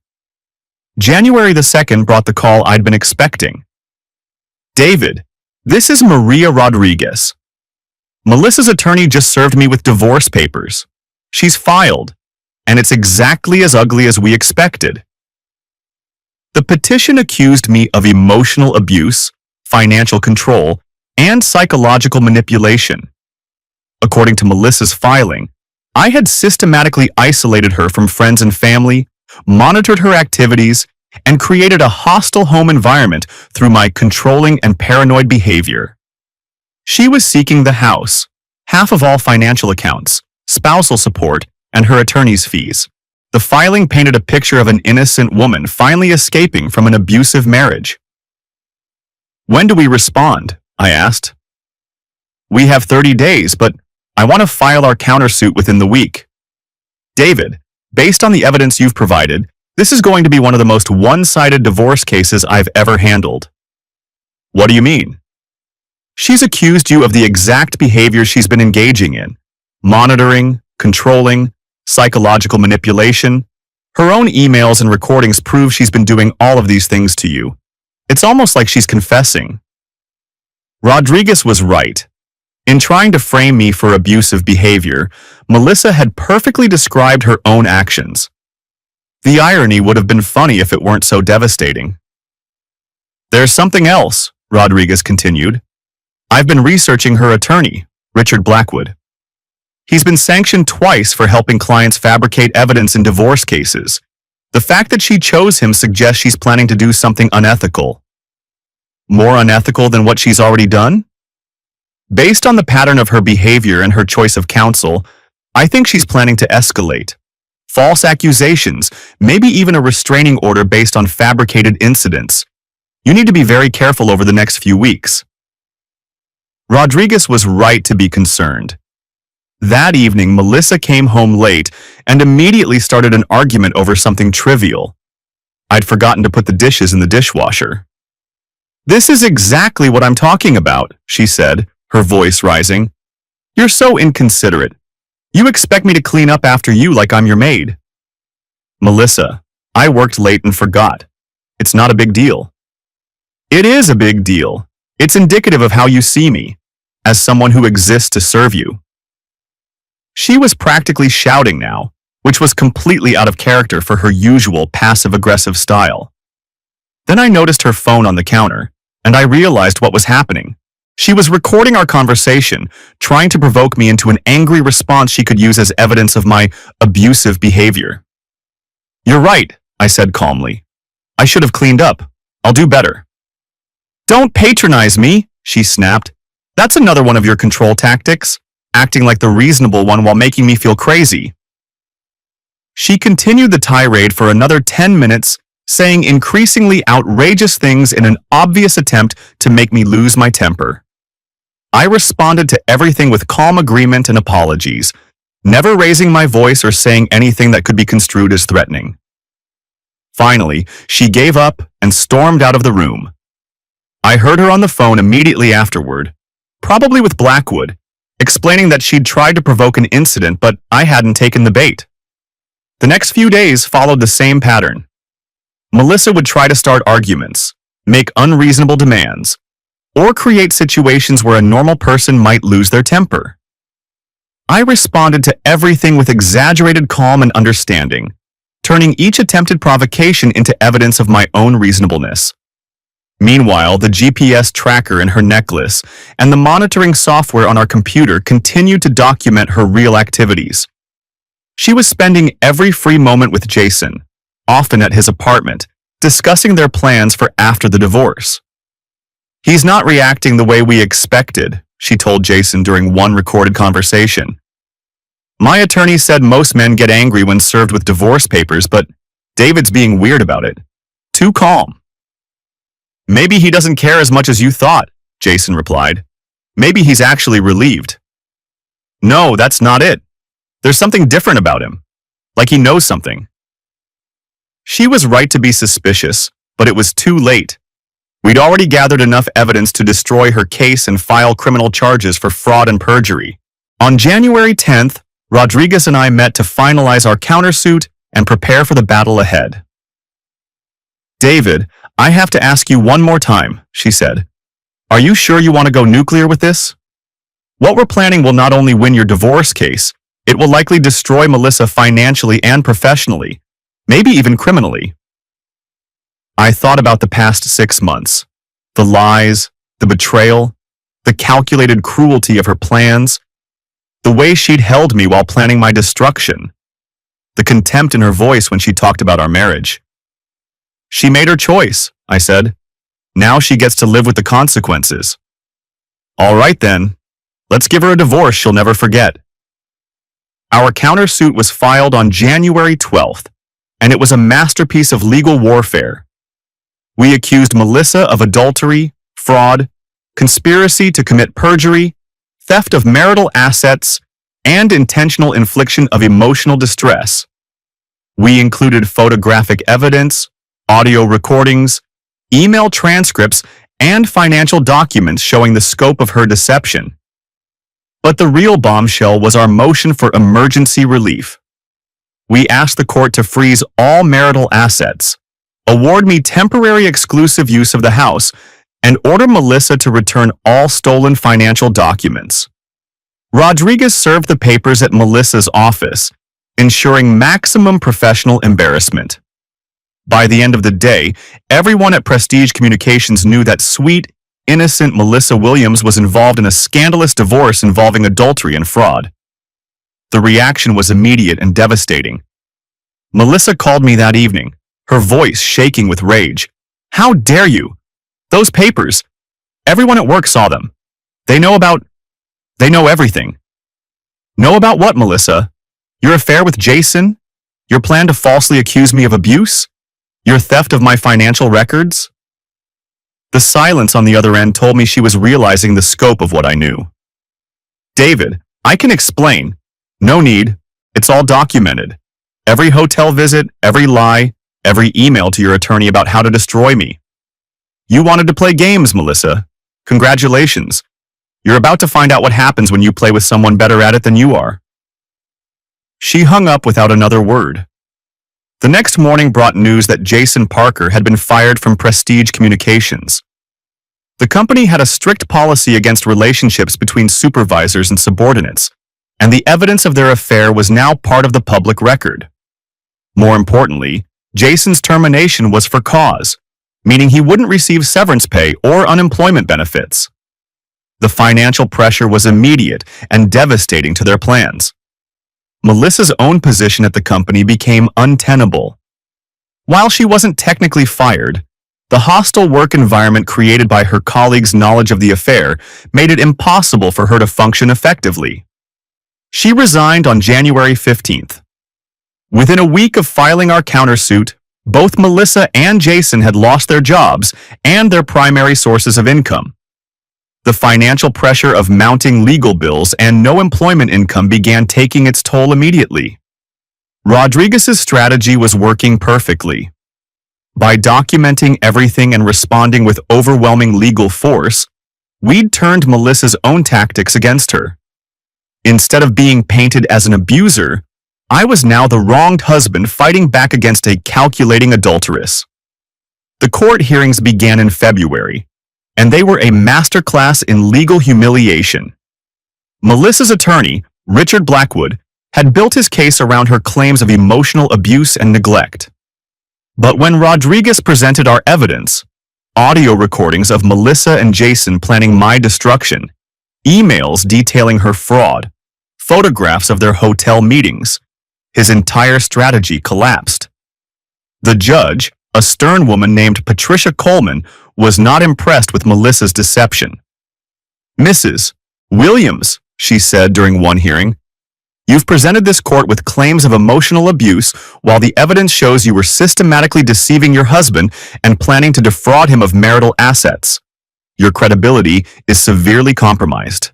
January the 2nd brought the call I'd been expecting. David, this is Maria Rodriguez. Melissa's attorney just served me with divorce papers. She's filed, and it's exactly as ugly as we expected. The petition accused me of emotional abuse, financial control, and psychological manipulation. According to Melissa's filing, I had systematically isolated her from friends and family, monitored her activities, and created a hostile home environment through my controlling and paranoid behavior. She was seeking the house, half of all financial accounts, spousal support, and her attorney's fees. The filing painted a picture of an innocent woman finally escaping from an abusive marriage. When do we respond? I asked. We have 30 days, but I want to file our countersuit within the week. David, based on the evidence you've provided, this is going to be one of the most one-sided divorce cases I've ever handled. What do you mean? She's accused you of the exact behavior she's been engaging in: monitoring, controlling, psychological manipulation. Her own emails and recordings prove she's been doing all of these things to you. It's almost like she's confessing. Rodriguez was right. In trying to frame me for abusive behavior, Melissa had perfectly described her own actions. The irony would have been funny if it weren't so devastating. There's something else, Rodriguez continued. I've been researching her attorney, Richard Blackwood. He's been sanctioned twice for helping clients fabricate evidence in divorce cases. The fact that she chose him suggests she's planning to do something unethical. More unethical than what she's already done? Based on the pattern of her behavior and her choice of counsel, I think she's planning to escalate. False accusations, maybe even a restraining order based on fabricated incidents. You need to be very careful over the next few weeks. Rodriguez was right to be concerned. That evening, Melissa came home late and immediately started an argument over something trivial. I'd forgotten to put the dishes in the dishwasher. This is exactly what I'm talking about, she said, her voice rising. You're so inconsiderate. You expect me to clean up after you like I'm your maid. Melissa, I worked late and forgot. It's not a big deal. It is a big deal. It's indicative of how you see me, as someone who exists to serve you. She was practically shouting now, which was completely out of character for her usual passive-aggressive style. Then I noticed her phone on the counter, and I realized what was happening. She was recording our conversation, trying to provoke me into an angry response she could use as evidence of my abusive behavior. You're right, I said calmly. I should have cleaned up. I'll do better. Don't patronize me, she snapped. That's another one of your control tactics, acting like the reasonable one while making me feel crazy. She continued the tirade for another 10 minutes, saying increasingly outrageous things in an obvious attempt to make me lose my temper. I responded to everything with calm agreement and apologies, never raising my voice or saying anything that could be construed as threatening. Finally, she gave up and stormed out of the room. I heard her on the phone immediately afterward, probably with Blackwood, explaining that she'd tried to provoke an incident but I hadn't taken the bait. The next few days followed the same pattern. Melissa would try to start arguments, make unreasonable demands, or create situations where a normal person might lose their temper. I responded to everything with exaggerated calm and understanding, turning each attempted provocation into evidence of my own reasonableness. Meanwhile, the GPS tracker in her necklace and the monitoring software on our computer continued to document her real activities. She was spending every free moment with Jason, often at his apartment, discussing their plans for after the divorce. He's not reacting the way we expected, she told Jason during one recorded conversation. My attorney said most men get angry when served with divorce papers, but David's being weird about it. Too calm. Maybe he doesn't care as much as you thought, Jason replied. Maybe he's actually relieved. No, that's not it. There's something different about him. Like he knows something. She was right to be suspicious, but it was too late. We'd already gathered enough evidence to destroy her case and file criminal charges for fraud and perjury. On January 10th, Rodriguez and I met to finalize our countersuit and prepare for the battle ahead. David, I have to ask you one more time, she said. Are you sure you want to go nuclear with this? What we're planning will not only win your divorce case, it will likely destroy Melissa financially and professionally, maybe even criminally. I thought about the past 6 months, the lies, the betrayal, the calculated cruelty of her plans, the way she'd held me while planning my destruction, the contempt in her voice when she talked about our marriage. She made her choice, I said. Now she gets to live with the consequences. All right then, let's give her a divorce she'll never forget. Our countersuit was filed on January 12th, and it was a masterpiece of legal warfare. We accused Melissa of adultery, fraud, conspiracy to commit perjury, theft of marital assets, and intentional infliction of emotional distress. We included photographic evidence, audio recordings, email transcripts, and financial documents showing the scope of her deception. But the real bombshell was our motion for emergency relief. We asked the court to freeze all marital assets, award me temporary exclusive use of the house, and order Melissa to return all stolen financial documents. Rodriguez served the papers at Melissa's office, ensuring maximum professional embarrassment. By the end of the day, everyone at Prestige Communications knew that sweet, innocent Melissa Williams was involved in a scandalous divorce involving adultery and fraud. The reaction was immediate and devastating. Melissa called me that evening, her voice shaking with rage. How dare you? Those papers. Everyone at work saw them. They know everything. Know about what, Melissa? Your affair with Jason? Your plan to falsely accuse me of abuse? Your theft of my financial records? The silence on the other end told me she was realizing the scope of what I knew. David, I can explain. No need. It's all documented. Every hotel visit, every lie, every email to your attorney about how to destroy me. You wanted to play games, Melissa. Congratulations. You're about to find out what happens when you play with someone better at it than you are. She hung up without another word. The next morning brought news that Jason Parker had been fired from Prestige Communications. The company had a strict policy against relationships between supervisors and subordinates, and the evidence of their affair was now part of the public record. More importantly, Jason's termination was for cause, meaning he wouldn't receive severance pay or unemployment benefits. The financial pressure was immediate and devastating to their plans. Melissa's own position at the company became untenable. While she wasn't technically fired, the hostile work environment created by her colleagues' knowledge of the affair made it impossible for her to function effectively. She resigned on January 15th. Within a week of filing our countersuit, both Melissa and Jason had lost their jobs and their primary sources of income. The financial pressure of mounting legal bills and no employment income began taking its toll immediately. Rodriguez's strategy was working perfectly. By documenting everything and responding with overwhelming legal force, we'd turned Melissa's own tactics against her. Instead of being painted as an abuser, I was now the wronged husband fighting back against a calculating adulteress. The court hearings began in February, and they were a masterclass in legal humiliation. Melissa's attorney, Richard Blackwood, had built his case around her claims of emotional abuse and neglect. But when Rodriguez presented our evidence, audio recordings of Melissa and Jason planning my destruction, emails detailing her fraud, photographs of their hotel meetings, his entire strategy collapsed. The judge, a stern woman named Patricia Coleman, was not impressed with Melissa's deception. "Mrs. Williams," she said during one hearing, "you've presented this court with claims of emotional abuse while the evidence shows you were systematically deceiving your husband and planning to defraud him of marital assets. Your credibility is severely compromised.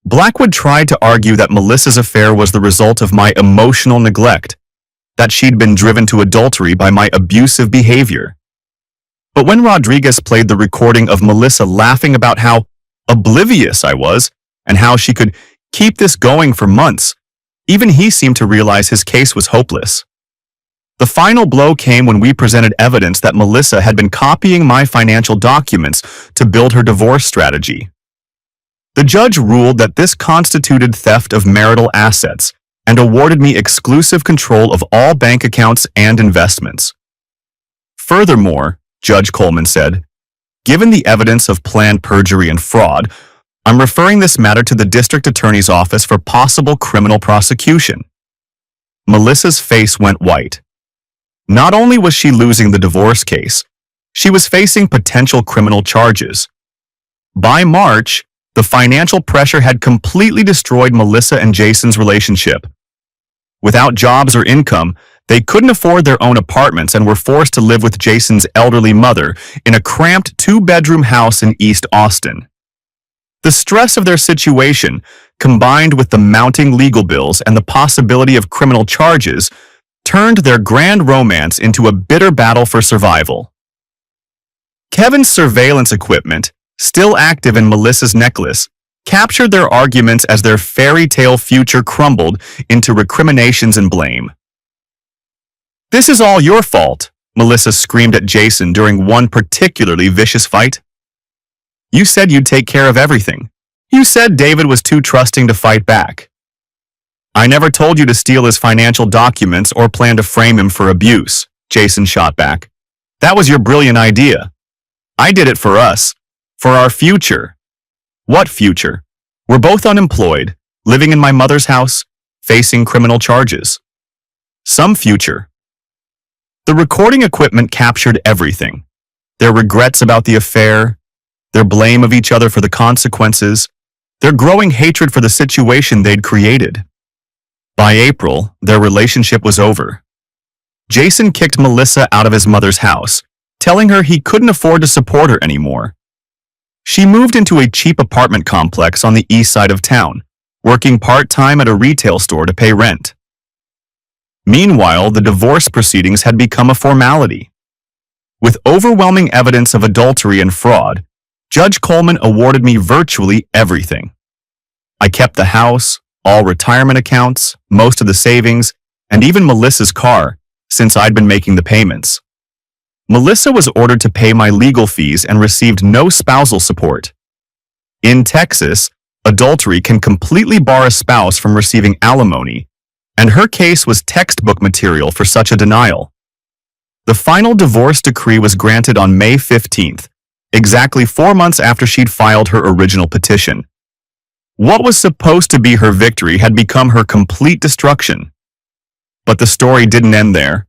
Blackwood tried to argue that Melissa's affair was the result of my emotional neglect, that she'd been driven to adultery by my abusive behavior. But when Rodriguez played the recording of Melissa laughing about how oblivious I was and how she could keep this going for months, even he seemed to realize his case was hopeless. The final blow came when we presented evidence that Melissa had been copying my financial documents to build her divorce strategy. The judge ruled that this constituted theft of marital assets and awarded me exclusive control of all bank accounts and investments. Furthermore, Judge Coleman said, given the evidence of planned perjury and fraud, I'm referring this matter to the district attorney's office for possible criminal prosecution. Melissa's face went white. Not only was she losing the divorce case, she was facing potential criminal charges. By March, the financial pressure had completely destroyed Melissa and Jason's relationship. Without jobs or income, they couldn't afford their own apartments and were forced to live with Jason's elderly mother in a cramped two-bedroom house in East Austin. The stress of their situation, combined with the mounting legal bills and the possibility of criminal charges, turned their grand romance into a bitter battle for survival. Kevin's surveillance equipment, still active in Melissa's necklace, captured their arguments as their fairy tale future crumbled into recriminations and blame. "This is all your fault," Melissa screamed at Jason during one particularly vicious fight. "You said you'd take care of everything. You said David was too trusting to fight back. I never told you to steal his financial documents or plan to frame him for abuse," Jason shot back. "That was your brilliant idea. I did it for us, for our future." "What future? We're both unemployed, living in my mother's house, facing criminal charges." "Some future." The recording equipment captured everything. Their regrets about the affair, their blame of each other for the consequences, their growing hatred for the situation they'd created. By April, their relationship was over. Jason kicked Melissa out of his mother's house, telling her he couldn't afford to support her anymore. She moved into a cheap apartment complex on the east side of town, working part-time at a retail store to pay rent. Meanwhile, the divorce proceedings had become a formality. With overwhelming evidence of adultery and fraud, Judge Coleman awarded me virtually everything. I kept the house, all retirement accounts, most of the savings, and even Melissa's car, since I'd been making the payments. Melissa was ordered to pay my legal fees and received no spousal support. In Texas, adultery can completely bar a spouse from receiving alimony, and her case was textbook material for such a denial. The final divorce decree was granted on May 15th, exactly 4 months after she'd filed her original petition. What was supposed to be her victory had become her complete destruction. But the story didn't end there.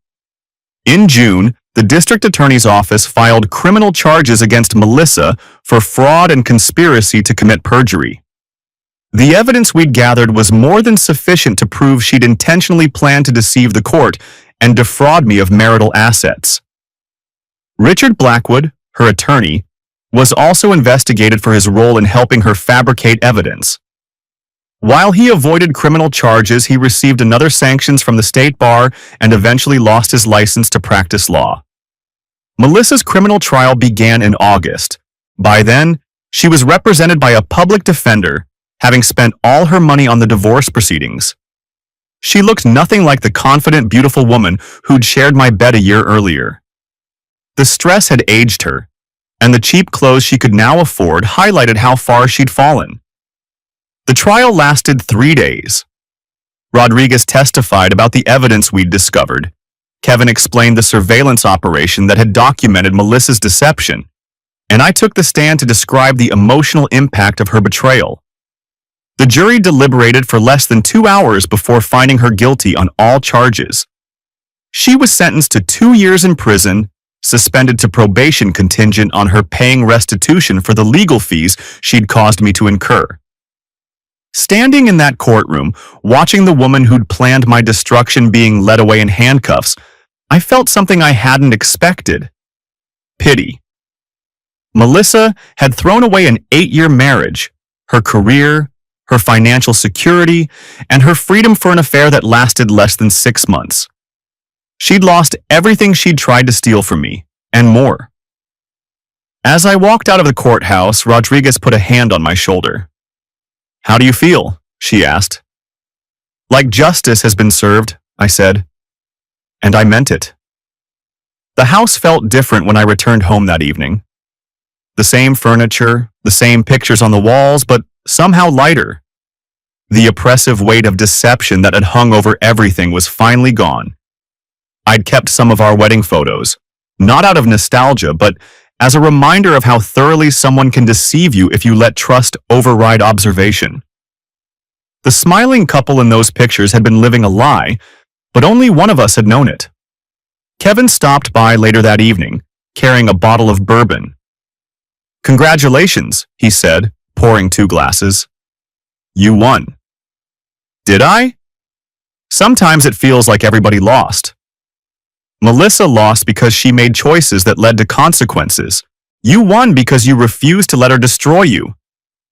In June, the district attorney's office filed criminal charges against Melissa for fraud and conspiracy to commit perjury. The evidence we'd gathered was more than sufficient to prove she'd intentionally planned to deceive the court and defraud me of marital assets. Richard Blackwood, her attorney, was also investigated for his role in helping her fabricate evidence. While he avoided criminal charges, he received another sanctions from the state bar and eventually lost his license to practice law. Melissa's criminal trial began in August. By then, she was represented by a public defender, having spent all her money on the divorce proceedings. She looked nothing like the confident, beautiful woman who'd shared my bed a year earlier. The stress had aged her, and the cheap clothes she could now afford highlighted how far she'd fallen. The trial lasted 3 days. Rodriguez testified about the evidence we'd discovered. Kevin explained the surveillance operation that had documented Melissa's deception, and I took the stand to describe the emotional impact of her betrayal. The jury deliberated for less than 2 hours before finding her guilty on all charges. She was sentenced to 2 years in prison, suspended to probation contingent on her paying restitution for the legal fees she'd caused me to incur. Standing in that courtroom, watching the woman who'd planned my destruction being led away in handcuffs, I felt something I hadn't expected: pity. Melissa had thrown away an 8-year marriage, her career, her financial security, and her freedom for an affair that lasted less than 6 months. She'd lost everything she'd tried to steal from me, and more. As I walked out of the courthouse, Rodriguez put a hand on my shoulder. "How do you feel?" she asked. "Like justice has been served," I said. And I meant it. The house felt different when I returned home that evening. The same furniture, the same pictures on the walls, but somehow lighter. The oppressive weight of deception that had hung over everything was finally gone. I'd kept some of our wedding photos, not out of nostalgia, but as a reminder of how thoroughly someone can deceive you if you let trust override observation. The smiling couple in those pictures had been living a lie, but only one of us had known it. Kevin stopped by later that evening, carrying a bottle of bourbon. "Congratulations," he said, pouring 2 glasses. "You won." Did I? Sometimes it feels like everybody lost. Melissa lost because she made choices that led to consequences. You won because you refused to let her destroy you.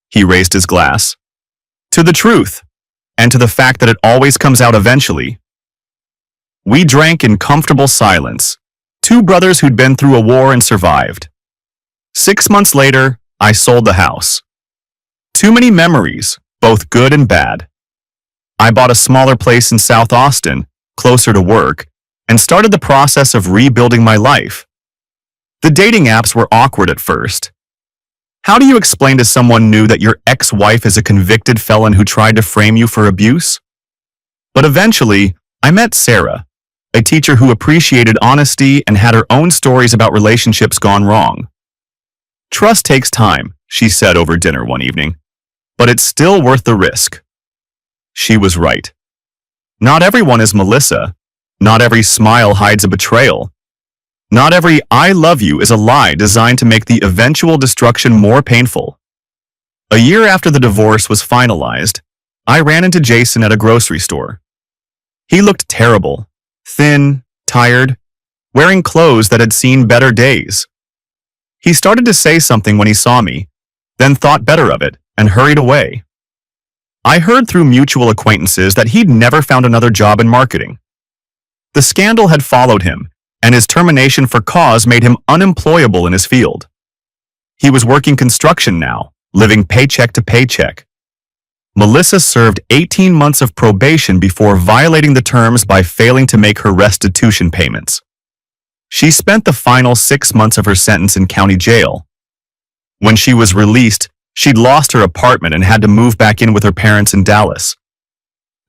He raised his glass. To the truth, and to the fact that it always comes out eventually. We drank in comfortable silence, 2 brothers who'd been through a war and survived. 6 months later, I sold the house. Too many memories, both good and bad. I bought a smaller place in South Austin, closer to work, and started the process of rebuilding my life. The dating apps were awkward at first. How do you explain to someone new that your ex-wife is a convicted felon who tried to frame you for abuse? But eventually, I met Sarah, a teacher who appreciated honesty and had her own stories about relationships gone wrong. "Trust takes time," she said over dinner one evening, "but it's still worth the risk." She was right. Not everyone is Melissa. Not every smile hides a betrayal. Not every "I love you" is a lie designed to make the eventual destruction more painful. A year after the divorce was finalized, I ran into Jason at a grocery store. He looked terrible, thin, tired, wearing clothes that had seen better days. He started to say something when he saw me, then thought better of it and hurried away. I heard through mutual acquaintances that he'd never found another job in marketing. The scandal had followed him, and his termination for cause made him unemployable in his field. He was working construction now, living paycheck to paycheck. Melissa served 18 months of probation before violating the terms by failing to make her restitution payments. She spent the final 6 months of her sentence in county jail. When she was released, she'd lost her apartment and had to move back in with her parents in Dallas.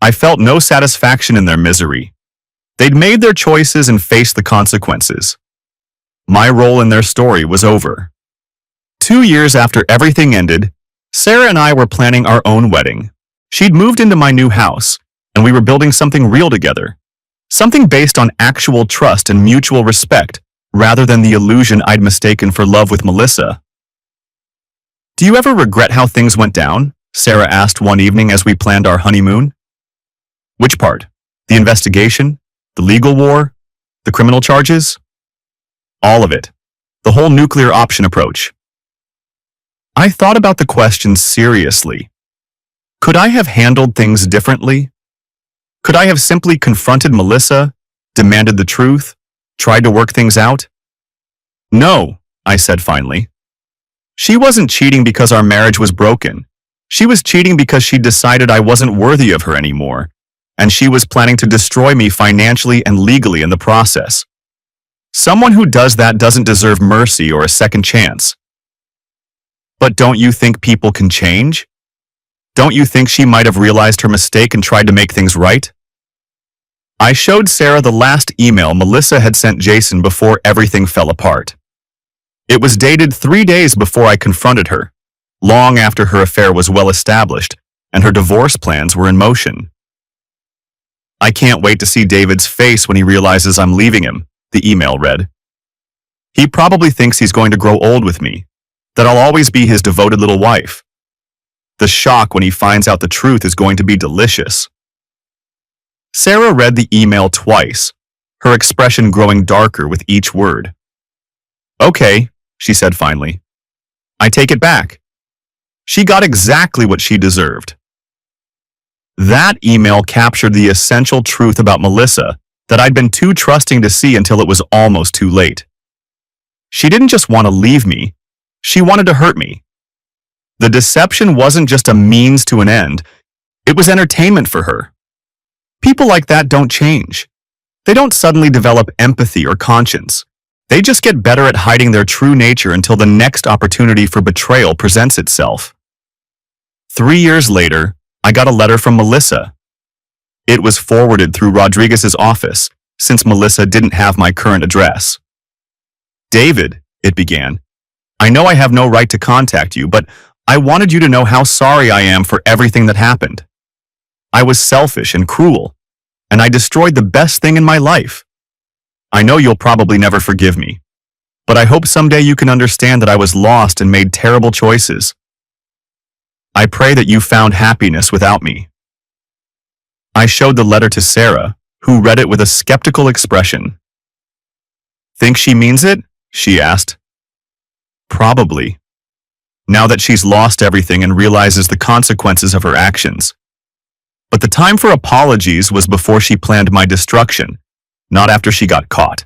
I felt no satisfaction in their misery. They'd made their choices and faced the consequences. My role in their story was over. 2 years after everything ended, Sarah and I were planning our own wedding. She'd moved into my new house, and we were building something real together. Something based on actual trust and mutual respect, rather than the illusion I'd mistaken for love with Melissa. "Do you ever regret how things went down?" Sarah asked one evening as we planned our honeymoon. "Which part? The investigation? The legal war? The criminal charges?" "All of it. The whole nuclear option approach." I thought about the question seriously. Could I have handled things differently? Could I have simply confronted Melissa, demanded the truth, tried to work things out? "No," I said finally. She wasn't cheating because our marriage was broken. She was cheating because she decided I wasn't worthy of her anymore, and she was planning to destroy me financially and legally in the process. Someone who does that doesn't deserve mercy or a second chance. But don't you think people can change? Don't you think she might have realized her mistake and tried to make things right? I showed Sarah the last email Melissa had sent Jason before everything fell apart. It was dated 3 days before I confronted her, long after her affair was well established and her divorce plans were in motion. "I can't wait to see David's face when he realizes I'm leaving him," the email read. "He probably thinks he's going to grow old with me, that I'll always be his devoted little wife. The shock when he finds out the truth is going to be delicious." Sarah read the email twice, her expression growing darker with each word. "Okay," she said finally. I take it back. She got exactly what she deserved. That email captured the essential truth about Melissa that I'd been too trusting to see until it was almost too late. She didn't just want to leave me, she wanted to hurt me. The deception wasn't just a means to an end, it was entertainment for her. People like that don't change. They don't suddenly develop empathy or conscience. They just get better at hiding their true nature until the next opportunity for betrayal presents itself. 3 years later, I got a letter from Melissa. It was forwarded through Rodriguez's office, since Melissa didn't have my current address. David, it began, I know I have no right to contact you, but I wanted you to know how sorry I am for everything that happened. I was selfish and cruel, and I destroyed the best thing in my life. I know you'll probably never forgive me, but I hope someday you can understand that I was lost and made terrible choices. I pray that you found happiness without me. I showed the letter to Sarah, who read it with a skeptical expression. Think she means it? She asked. Probably. Now that she's lost everything and realizes the consequences of her actions. But the time for apologies was before she planned my destruction, not after she got caught.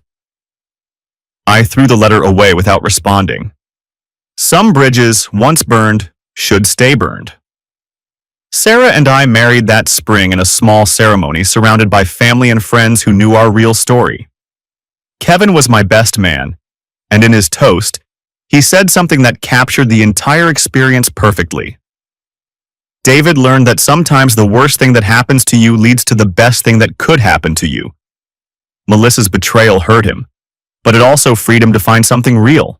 I threw the letter away without responding. Some bridges, once burned, should stay burned. Sarah and I married that spring in a small ceremony surrounded by family and friends who knew our real story. Kevin was my best man, and in his toast, he said something that captured the entire experience perfectly. David learned that sometimes the worst thing that happens to you leads to the best thing that could happen to you. Melissa's betrayal hurt him, but it also freed him to find something real.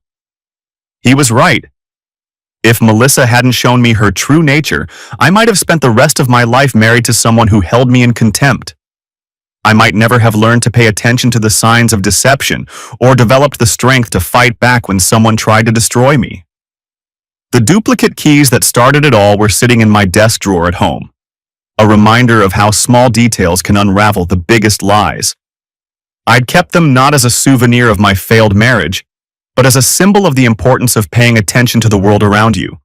He was right. If Melissa hadn't shown me her true nature, I might have spent the rest of my life married to someone who held me in contempt. I might never have learned to pay attention to the signs of deception or developed the strength to fight back when someone tried to destroy me. The duplicate keys that started it all were sitting in my desk drawer at home, a reminder of how small details can unravel the biggest lies. I'd kept them not as a souvenir of my failed marriage, but as a symbol of the importance of paying attention to the world around you.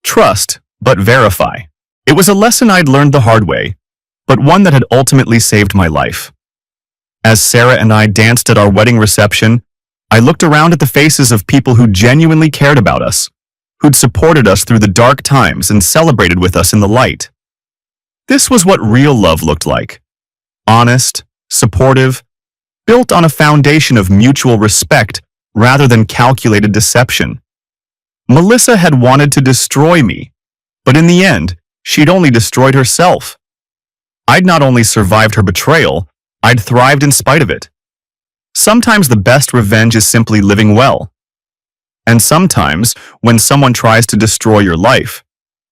Trust, but verify. It was a lesson I'd learned the hard way, but one that had ultimately saved my life. As Sarah and I danced at our wedding reception, I looked around at the faces of people who genuinely cared about us, who'd supported us through the dark times and celebrated with us in the light. This was what real love looked like. Honest, supportive, built on a foundation of mutual respect rather than calculated deception. Melissa had wanted to destroy me, but in the end, she'd only destroyed herself. I'd not only survived her betrayal, I'd thrived in spite of it. Sometimes the best revenge is simply living well. And sometimes, when someone tries to destroy your life,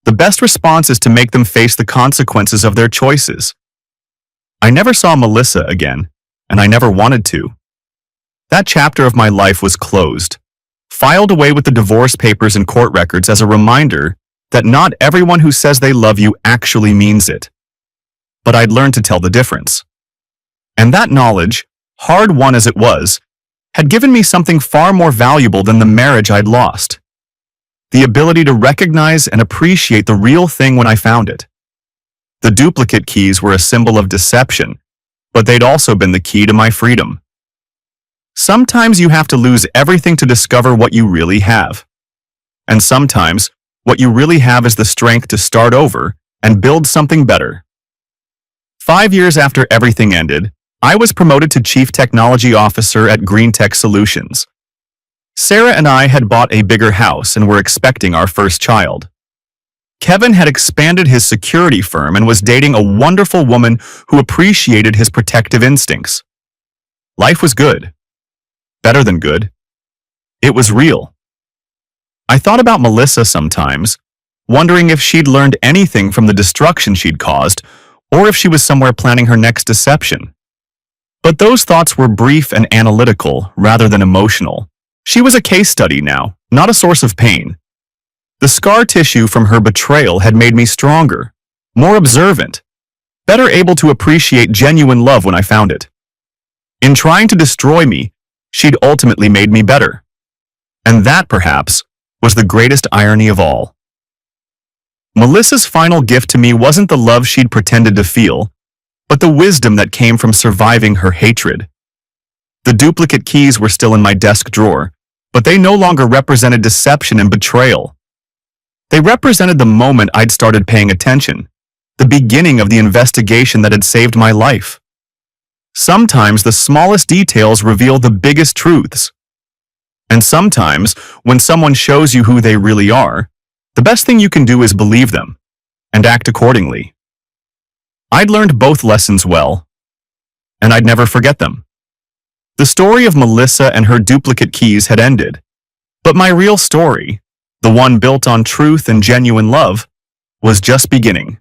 the best response is to make them face the consequences of their choices. I never saw Melissa again, and I never wanted to. That chapter of my life was closed, filed away with the divorce papers and court records as a reminder that not everyone who says they love you actually means it. But I'd learned to tell the difference. And that knowledge, hard-won as it was, had given me something far more valuable than the marriage I'd lost. The ability to recognize and appreciate the real thing when I found it. The duplicate keys were a symbol of deception, but they'd also been the key to my freedom. Sometimes you have to lose everything to discover what you really have. And sometimes, what you really have is the strength to start over and build something better. 5 years after everything ended, I was promoted to Chief Technology Officer at Green Tech Solutions. Sarah and I had bought a bigger house and were expecting our first child. Kevin had expanded his security firm and was dating a wonderful woman who appreciated his protective instincts. Life was good. Better than good. It was real. I thought about Melissa sometimes, wondering if she'd learned anything from the destruction she'd caused, or if she was somewhere planning her next deception. But those thoughts were brief and analytical rather than emotional. She was a case study now, not a source of pain. The scar tissue from her betrayal had made me stronger, more observant, better able to appreciate genuine love when I found it. In trying to destroy me, she'd ultimately made me better. And that, perhaps, was the greatest irony of all. Melissa's final gift to me wasn't the love she'd pretended to feel, but the wisdom that came from surviving her hatred. The duplicate keys were still in my desk drawer, but they no longer represented deception and betrayal. They represented the moment I'd started paying attention, the beginning of the investigation that had saved my life. Sometimes the smallest details reveal the biggest truths. And sometimes, when someone shows you who they really are, the best thing you can do is believe them and act accordingly. I'd learned both lessons well, and I'd never forget them. The story of Melissa and her duplicate keys had ended, but my real story, the one built on truth and genuine love, was just beginning.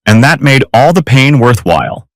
And that made all the pain worthwhile.